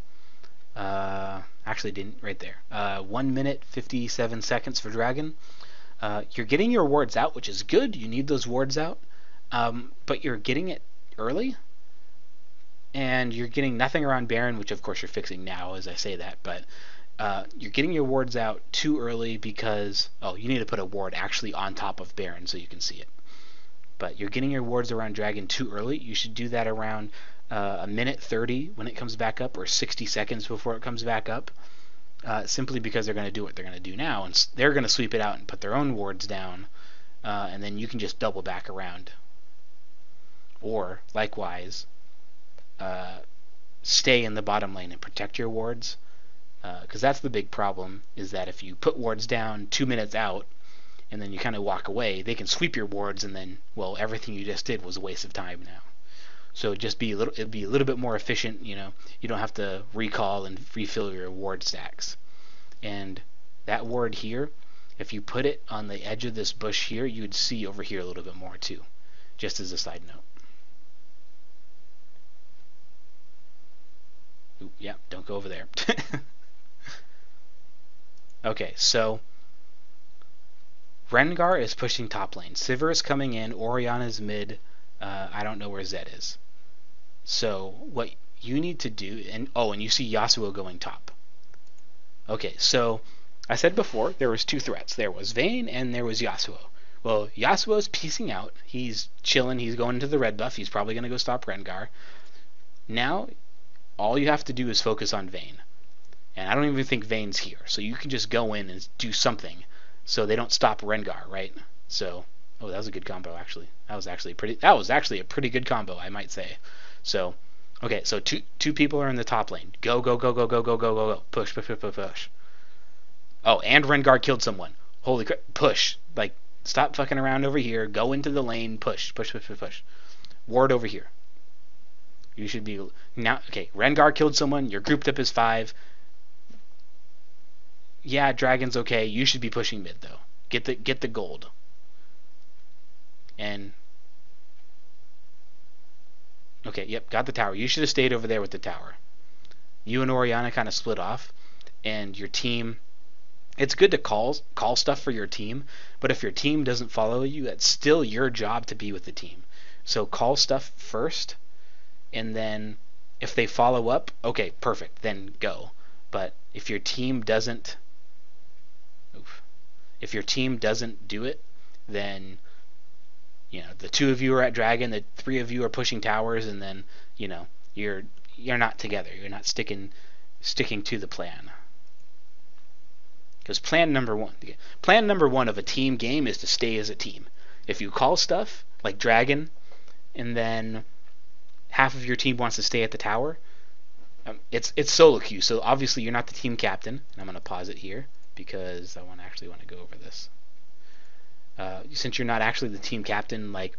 actually didn't right there. 1 minute 57 seconds for Dragon. You're getting your wards out, which is good. You need those wards out, but you're getting it early. And you're getting nothing around Baron, which of course you're fixing now as I say that, but you're getting your wards out too early because, you need to put a ward actually on top of Baron so you can see it. But you're getting your wards around Dragon too early. You should do that around 1 minute 30 when it comes back up, or 60 seconds before it comes back up, simply because they're going to do what they're going to do now, and they're going to sweep it out and put their own wards down, and then you can just double back around. Or, likewise, stay in the bottom lane and protect your wards, because that's the big problem, is that if you put wards down 2 minutes out and then you kind of walk away, they can sweep your wards, and then, well, everything you just did was a waste of time now. So it'd be a little bit more efficient. You don't have to recall and refill your ward stacks. And that ward here if you put it on the edge of this bush here, you'd see over here a little bit more too, just as a side note. Ooh, yeah, don't go over there. Okay, so Rengar is pushing top lane. Sivir is coming in. Orianna's mid. I don't know where Zed is. So what you need to do, and you see Yasuo going top. Okay, so I said before there was two threats. There was Vayne and there was Yasuo. Well, Yasuo's piecing out. He's chilling. He's going into the red buff. He's probably going to go stop Rengar. Now, all you have to do is focus on Vayne. And I don't even think Vayne's here. So you can just go in and do something so they don't stop Rengar, right? So, that was a good combo, actually. That was actually a pretty good combo, I might say. So, okay, so two people are in the top lane. Go, go, go, go, go, go, go, go, go. Push, push, push, push, push. Oh, and Rengar killed someone. Holy crap. Push. Like, stop fucking around over here. Go into the lane. Push, push, push, push, push. Ward over here. You should be... Now, okay, Rengar killed someone. You're grouped up as 5. Yeah, Dragon's okay. You should be pushing mid, though. Get the gold. And... Okay, yep, got the tower. You should have stayed over there with the tower. You and Orianna kind of split off. And your team... It's good to call stuff for your team, but if your team doesn't follow you, it's still your job to be with the team. So call stuff first, and then if they follow up, okay, perfect, then go. But if your team doesn't do it, then the 2 of you are at Dragon, the 3 of you are pushing towers, and then you're not together. You're not sticking to the plan. Because plan number one of a team game is to stay as a team. If you call stuff like Dragon, and then half of your team wants to stay at the tower, it's solo queue. So obviously you're not the team captain. And I'm going to pause it here because I actually want to go over this. Since you're not actually the team captain, like,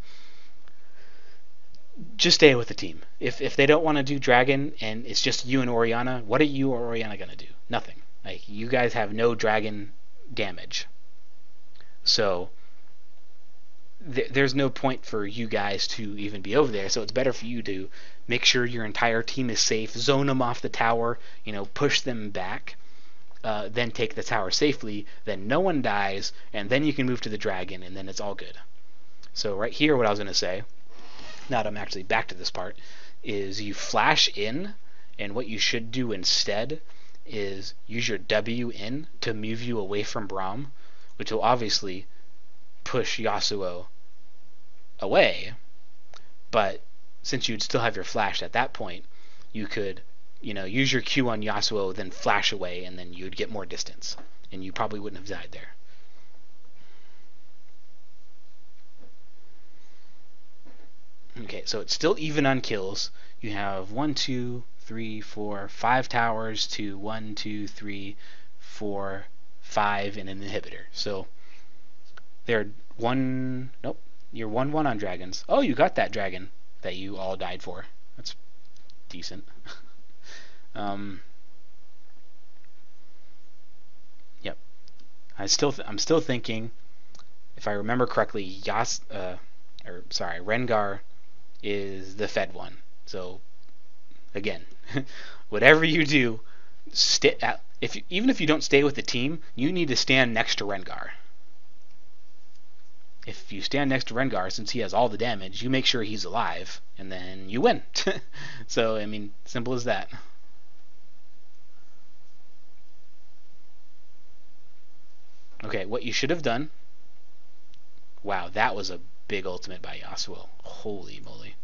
just stay with the team. If they don't want to do Dragon and it's just you and Orianna, what are you or Orianna going to do? Nothing. Like, you guys have no Dragon damage. So there's no point for you guys to even be over there. So it's better for you to make sure your entire team is safe, zone them off the tower, push them back, then take the tower safely, then no one dies, and then you can move to the Dragon, and then it's all good. So right here, what I was going to say, now that I'm actually back to this part, is you flash in, and what you should do instead is use your W in to move you away from Braum, which will obviously push Yasuo away, but since you'd still have your flash at that point, you could use your Q on Yasuo, then flash away, and then you'd get more distance, and you probably wouldn't have died there. Okay, so it's still even on kills. You have 1, 2, 3, 4, 5 towers to 1, 2, 3, 4, 5 and an inhibitor. So you're 1-1 on dragons. Oh, you got that dragon that you all died for. That's decent. Yep. I'm still thinking, if I remember correctly, Rengar is the fed one. So again, whatever you do, even if you don't stay with the team, you need to stand next to Rengar. If you stand next to Rengar, since he has all the damage, you make sure he's alive, and then you win. So, I mean, simple as that. Okay, what you should have done... Wow, that was a big ultimate by Yasuo. Holy moly.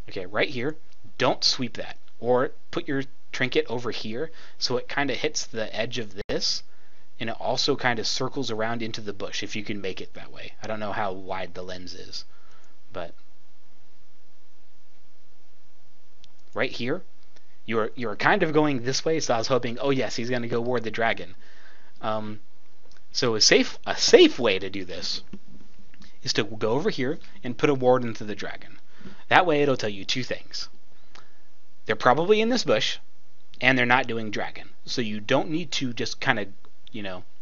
Okay, right here, don't sweep that. Or put your trinket over here so it kind of hits the edge of this, and it also kind of circles around into the bush, if you can make it that way. I don't know how wide the lens is, but right here, you're kind of going this way, so I was hoping, oh yes, he's going to go ward the dragon. So a safe way to do this is to go over here and put a ward into the dragon. That way it'll tell you two things. They're probably in this bush, and they're not doing dragon. So you don't need to just kind of,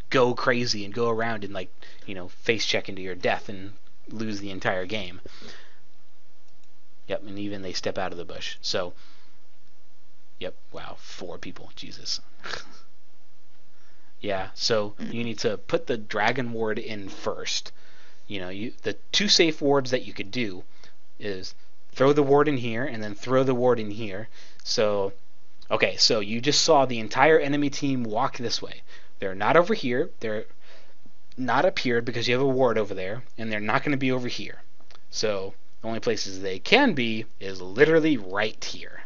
go crazy and go around and face check into your death and lose the entire game. Yep, and even they step out of the bush. So, yep, wow, 4 people, Jesus. Yeah, so you need to put the dragon ward in first. The 2 safe wards that you could do is throw the ward in here and then throw the ward in here. So, okay, so you just saw the entire enemy team walk this way. They're not over here. They're not up here because you have a ward over there, and they're not going to be over here. So the only places they can be is literally right here.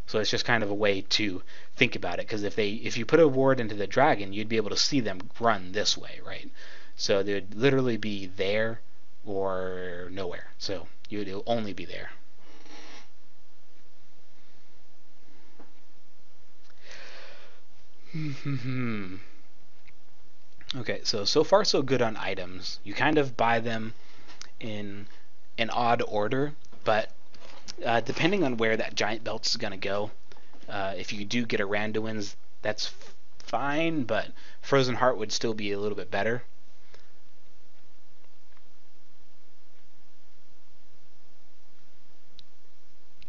So it's just kind of a way to think about it, because if you put a ward into the dragon, you'd be able to see them run this way, right? So they'd literally be there or nowhere. So you'd only be there. Okay, so far so good on items. You kind of buy them in an odd order, but depending on where that giant belt is going to go, if you do get a Randuin's, that's fine, but Frozen Heart would still be a little bit better.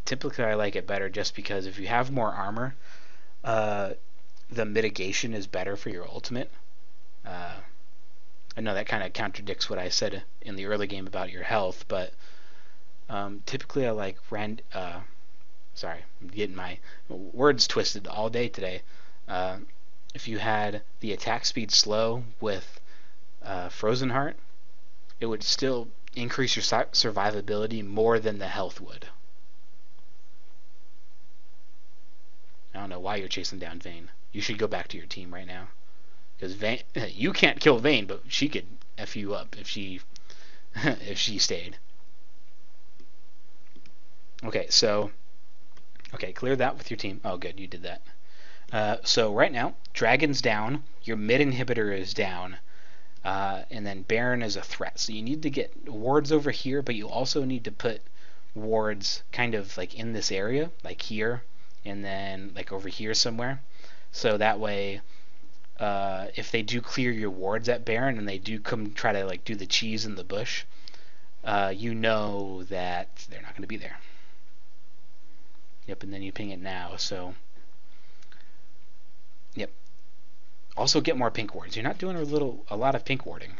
Typically I like it better just because if you have more armor, the mitigation is better for your ultimate. I know that kind of contradicts what I said in the early game about your health, but typically I like sorry, I'm getting my words twisted all day today. If you had the attack speed slow with Frozen Heart, it would still increase your survivability more than the health would. I don't know why you're chasing down Vayne. You should go back to your team right now. Because Vayne, you can't kill Vayne, but she could F you up if she if she stayed. Okay, clear that with your team. Oh, good, you did that. So right now, Dragon's down, your mid inhibitor is down, and then Baron is a threat. So you need to get wards over here, but you also need to put wards kind of like in this area, like here, and then like over here somewhere. So that way, if they do clear your wards at Baron and they do come try to like do the cheese in the bush, you know that they're not going to be there. Yep, and then you ping it now. So, yep. Also get more pink wards. You're not doing a lot of pink warding.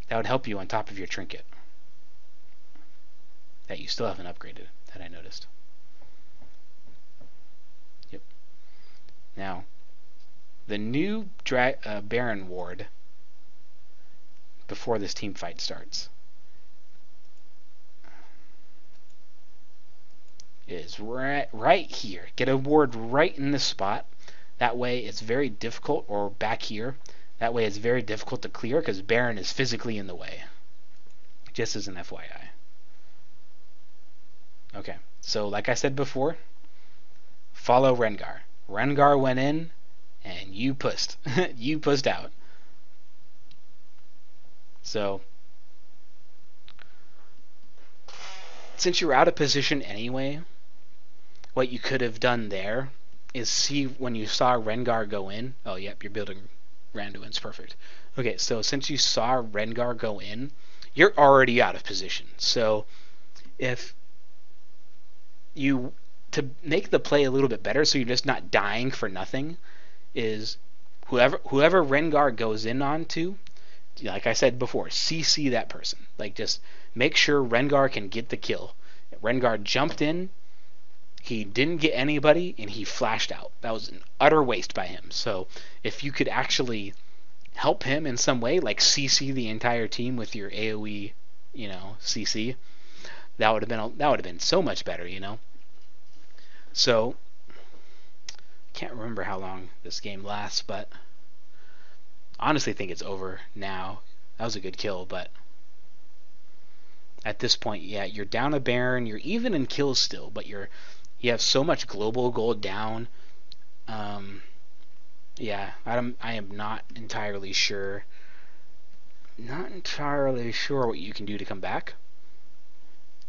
That would help you on top of your trinket that you still haven't upgraded, that I noticed. Yep. Now, the new Baron ward before this team fight starts is right here. Get a ward right in this spot. That way it's very difficult, or back here. That way it's very difficult to clear because Baron is physically in the way. Just as an FYI. Okay, so like I said before, follow Rengar. Rengar went in, and you pussed. You pussed out. So, since you're out of position anyway, what you could have done there is see when you saw Rengar go in. Oh, yep, you're building Randuin's. Perfect. Okay, so since you saw Rengar go in, you're already out of position. So, if you, to make the play a little bit better so you're just not dying for nothing, is whoever Rengar goes in onto, like I said before, CC that person. Like, just make sure Rengar can get the kill. Rengar jumped in, he didn't get anybody, and he flashed out. That was an utter waste by him. So if you could actually help him in some way, like CC the entire team with your AoE, CC, that would have been so much better, So can't remember how long this game lasts, but honestly think it's over now. That was a good kill, but at this point, yeah, you're down a Baron. You're even in kills still, but you have so much global gold down. Yeah, I am not entirely sure. Not entirely sure what you can do to come back.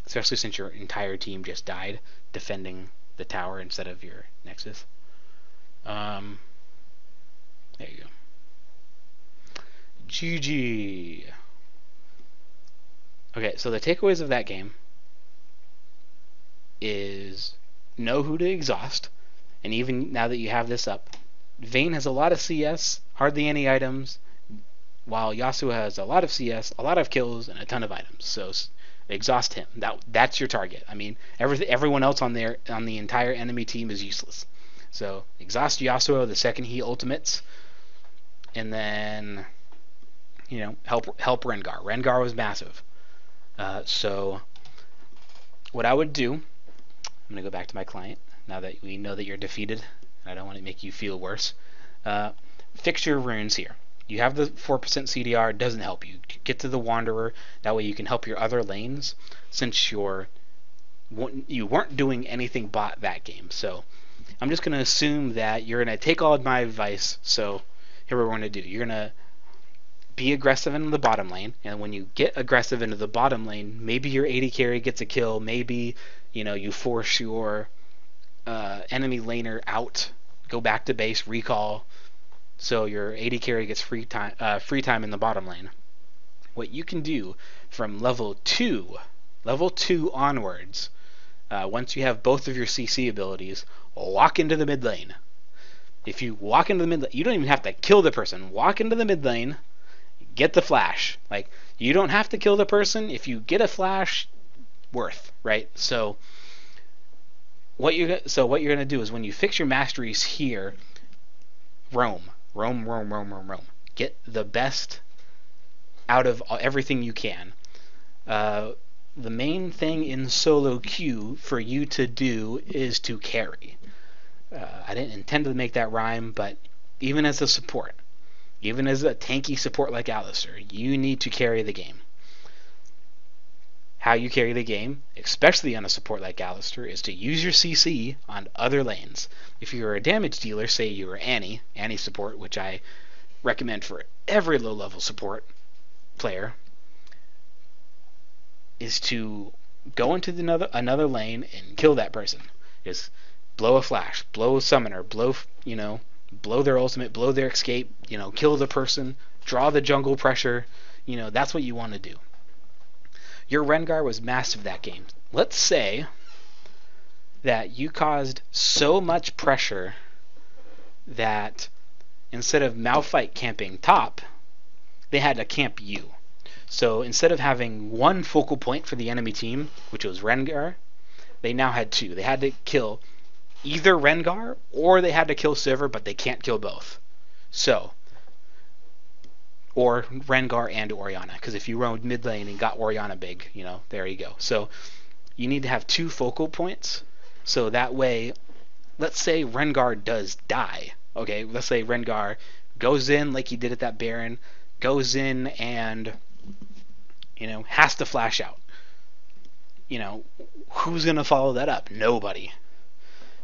especially since your entire team just died defending the tower instead of your Nexus. There you go. GG. Okay, so the takeaways of that game is know who to exhaust, and even now that you have this up, Vayne has a lot of CS, hardly any items, while Yasuo has a lot of CS, a lot of kills, and a ton of items. So exhaust him. That's your target. I mean, everyone else on the entire enemy team is useless. So exhaust Yasuo the second he ultimates, and then help Rengar. Rengar was massive. So what I would do, I'm gonna go back to my client now that we know that you're defeated. I don't want to make you feel worse. Fix your runes here. You have the 4% CDR, it doesn't help you. Get to the Wanderer, that way you can help your other lanes, since you weren't doing anything bot that game. So I'm just going to assume that you're going to take all of my advice. So here we're going to do. You're going to be aggressive into the bottom lane, and when you get aggressive into the bottom lane, maybe your AD carry gets a kill, maybe you force your enemy laner out, go back to base, recall, so your AD carry gets free time in the bottom lane. What you can do from level 2 onwards, once you have both of your CC abilities, walk into the mid lane. If you walk into the mid lane, you don't even have to kill the person. Walk into the mid lane, get the flash. Like, you don't have to kill the person. If you get a flash, worth, right? So what you're going to do is, when you fix your masteries here, roam. Get the best out of everything you can. The main thing in solo queue for you to do is to carry. I didn't intend to make that rhyme, but even as a support, even as a tanky support like Alistar, you need to carry the game. How you carry the game, especially on a support like Alistar, is to use your CC on other lanes. If you're a damage dealer, say you're Annie support, which I recommend for every low-level support player, is to go into another lane and kill that person. Just blow a flash, blow a summoner, blow their ultimate, blow their escape, kill the person, draw the jungle pressure. That's what you want to do. Your Rengar was massive that game. Let's say that you caused so much pressure that instead of Malphite camping top, they had to camp you. So instead of having one focal point for the enemy team, which was Rengar, they now had two. They had to kill either Rengar or they had to kill Sivir, but they can't kill both. So, or Rengar and Orianna, because if you roamed mid lane and got Orianna big, there you go. So you need to have two focal points, so that way, let's say Rengar does die. Okay, let's say Rengar goes in like he did at that Baron, goes in and has to flash out. Who's gonna follow that up? Nobody.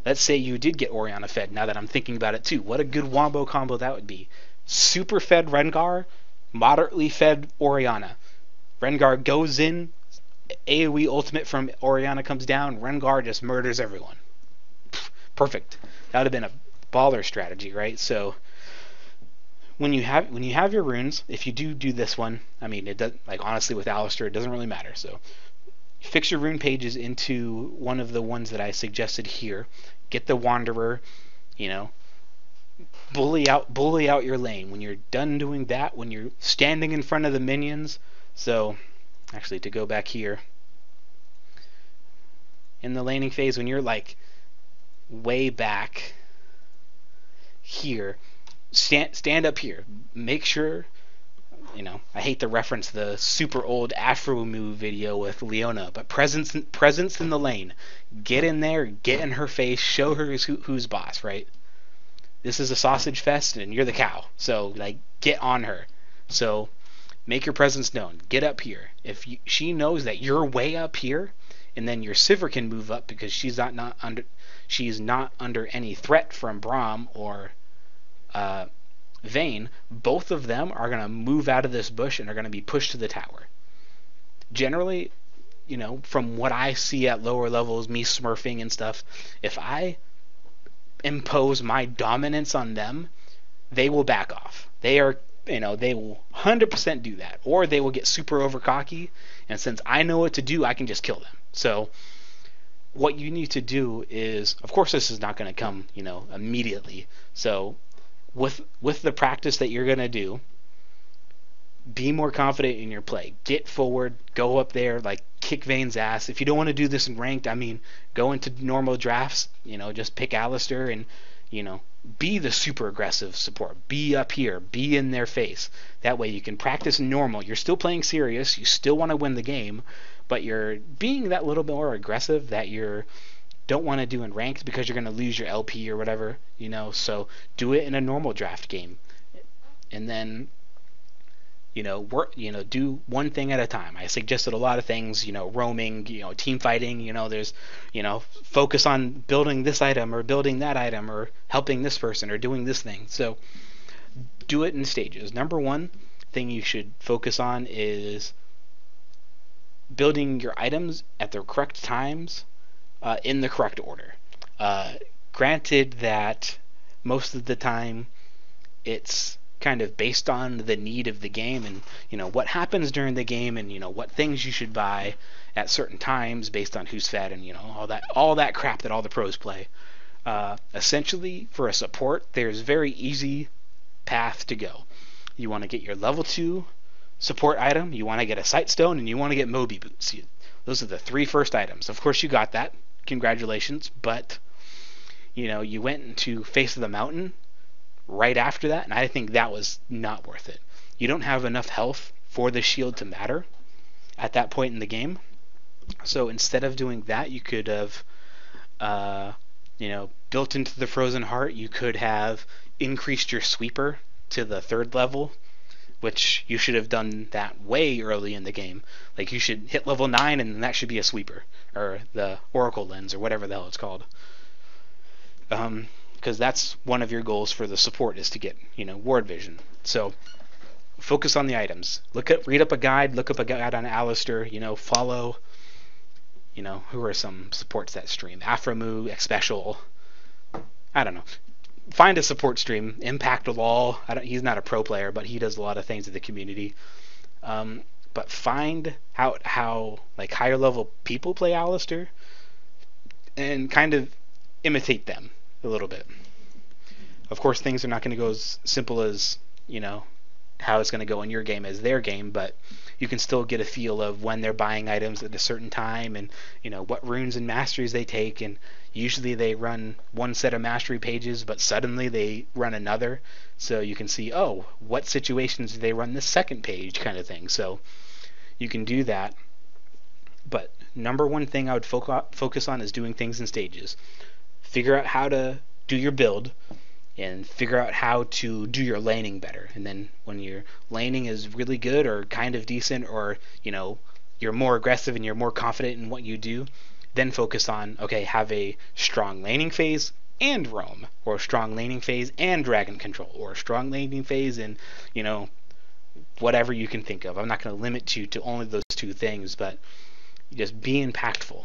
Let's say you did get Orianna fed. Now that I'm thinking about it too, what a good wombo combo that would be. Super fed Rengar, moderately fed Orianna. Rengar goes in, AoE ultimate from Orianna comes down, Rengar just murders everyone. Perfect. That would have been a baller strategy, right? So when you have your runes, if you do this one, I mean, it does, honestly with Alistar, it doesn't really matter. So fix your rune pages into one of the ones that I suggested here. Get the Wanderer, bully out your lane. When you're done doing that, when you're standing in front of the minions, so actually to go back here, in the laning phase, when you're way back here, stand up here. Make sure, I hate to reference the super old Afro move video with Leona, but presence in the lane. Get in there, get in her face, show her who's boss, right? This is a sausage fest, and you're the cow. So, get on her. So, make your presence known. Get up here. If she knows that you're way up here, and then your Sivir can move up because she's not under any threat from Braum or Vayne, both of them are going to move out of this bush and are going to be pushed to the tower. Generally, from what I see at lower levels, me smurfing and stuff, if I impose my dominance on them, they will back off. They will 100% do that, or they will get super over cocky, and since I know what to do, I can just kill them. So what you need to do is, of course, this is not going to come, immediately. So with the practice that you're going to do, be more confident in your play. Get forward, go up there, like kick Vayne's ass. If you don't want to do this in ranked, go into normal drafts, just pick Alistar and, be the super aggressive support. Be up here, be in their face. That way you can practice normal. You're still playing serious, you still want to win the game, but you're being that little bit more aggressive that you don't want to do in ranked because you're going to lose your LP or whatever, so do it in a normal draft game. And then do one thing at a time. I suggested a lot of things, roaming, team fighting, there's, focus on building this item or building that item or helping this person or doing this thing. So do it in stages. Number one thing you should focus on is building your items at the correct times, in the correct order. Granted that most of the time it's kind of based on the need of the game and what happens during the game and what things you should buy at certain times based on who's fed and all that crap that all the pros play. Essentially, for a support, there's very easy path to go. You want to get your level 2 support item, you want to get a sight stone, and you want to get Moby boots. Those are the 3 first items. Of course you got that, congratulations, but you went into Face of the Mountain right after that, and I think that was not worth it. You don't have enough health for the shield to matter at that point in the game. So instead of doing that, you could have built into the Frozen Heart, you could have increased your sweeper to the 3rd level, which you should have done that way early in the game. Like you should hit level 9 and that should be a sweeper, or the Oracle Lens, or whatever the hell it's called. Because that's one of your goals for the support, is to get ward vision. So focus on the items. Read up a guide. Look up a guide on Alistar. Follow. Who are some supports that stream? Aframu, Xpecial. I don't know. Find a support stream. Impact Law. He's not a pro player, but he does a lot of things in the community. But find out how like higher level people play Alistar, and kind of imitate them a little bit. Of course, things are not going to go as simple as how it's going to go in your game as their game, but you can still get a feel of when they're buying items at a certain time, and what runes and masteries they take. And usually they run one set of mastery pages, but suddenly they run another, so you can see, oh, what situations do they run this second page, kind of thing. So you can do that. But number one thing I would focus on is doing things in stages. Figure out how to do your build, and figure out how to do your laning better. And then when your laning is really good or kind of decent, or you're more aggressive and you're more confident in what you do, then focus on, okay, have a strong laning phase and roam, or a strong laning phase and dragon control, or a strong laning phase and whatever you can think of. I'm not going to limit you to only those 2 things, but just be impactful.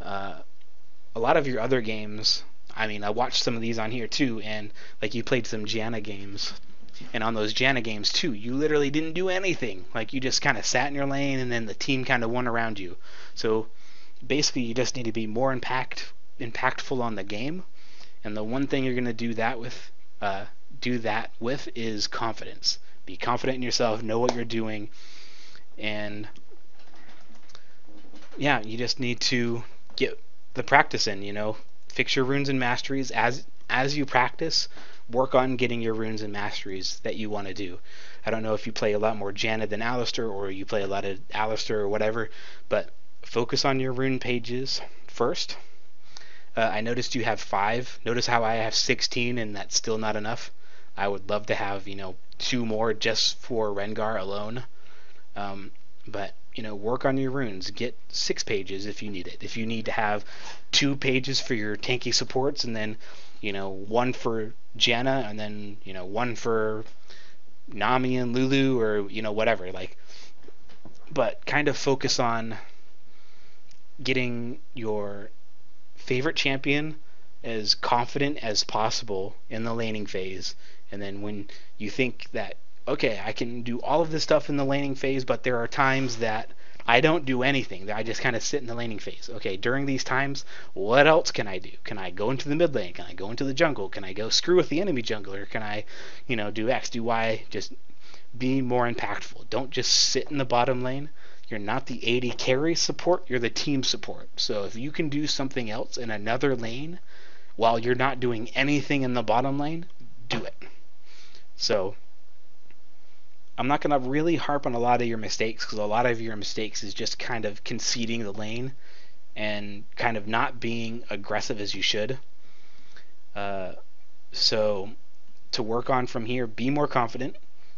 A lot of your other games, I watched some of these on here too, and like you played some Janna games, and on those Janna games too, you literally didn't do anything. Like you just kind of sat in your lane, and then the team kind of won around you. So basically, you just need to be more impactful on the game, and the one thing you're going to do that with is confidence. Be confident in yourself, know what you're doing, and yeah, you just need to get the practice in. Fix your runes and masteries as you practice. Work on getting your runes and masteries that you want to do. I don't know if you play a lot more Janna than Alistar, or you play a lot of Alistar or whatever, but focus on your rune pages first. I noticed you have 5. Notice how I have 16, and that's still not enough. I would love to have 2 more just for Rengar alone. But work on your runes. Get 6 pages if you need it. If you need to have 2 pages for your tanky supports, and then 1 for Janna, and then 1 for Nami and Lulu, or whatever. But kind of focus on getting your favorite champion as confident as possible in the laning phase, and then when you think that, okay, I can do all of this stuff in the laning phase, but there are times that I don't do anything, that I just kind of sit in the laning phase. Okay, during these times, what else can I do? Can I go into the mid lane? Can I go into the jungle? Can I go screw with the enemy jungler? Can I, do X, do Y? Just be more impactful. Don't just sit in the bottom lane. You're not the AD carry support, you're the team support. So if you can do something else in another lane while you're not doing anything in the bottom lane, do it. So I'm not going to really harp on a lot of your mistakes, because a lot of your mistakes is just kind of conceding the lane and kind of not being aggressive as you should. So to work on from here, be more confident.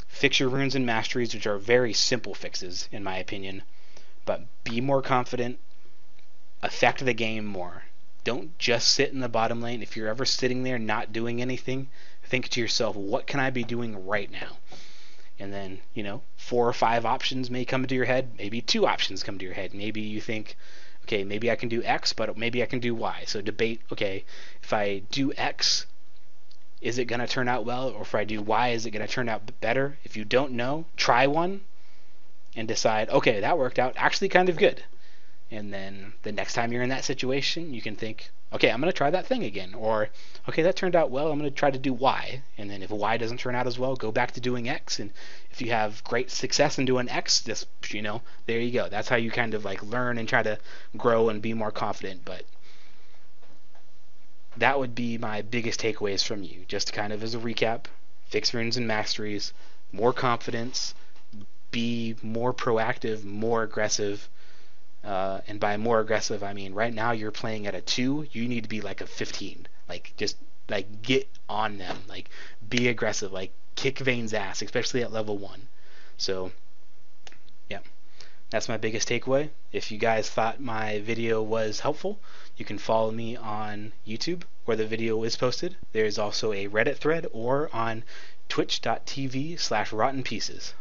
Fix your runes and masteries, which are very simple fixes in my opinion, but be more confident, affect the game more. Don't just sit in the bottom lane. If you're ever sitting there not doing anything, think to yourself, what can I be doing right now? And then, 4 or 5 options may come to your head, maybe 2 options come to your head. Maybe you think, okay, maybe I can do X, but maybe I can do Y. So debate, okay, if I do X, is it going to turn out well? Or if I do Y, is it going to turn out better? If you don't know, try one and decide, okay, that worked out actually kind of good. And then the next time you're in that situation, you can think, okay, I'm going to try that thing again. Or, okay, that turned out well, I'm going to try to do Y. And then if Y doesn't turn out as well, go back to doing X. And if you have great success in doing X, just, there you go. That's how you kind of like learn and try to grow and be more confident. But that would be my biggest takeaways from you. Just kind of as a recap, fix runes and masteries, more confidence, be more proactive, more aggressive. And by more aggressive, I mean right now you're playing at a 2, you need to be like a 15. Like, just like get on them. Like, be aggressive. Like, kick Vayne's ass, especially at level 1. So, yeah. That's my biggest takeaway. If you guys thought my video was helpful, you can follow me on YouTube where the video is posted. There's also a Reddit thread, or on twitch.tv/Rot1nPieces.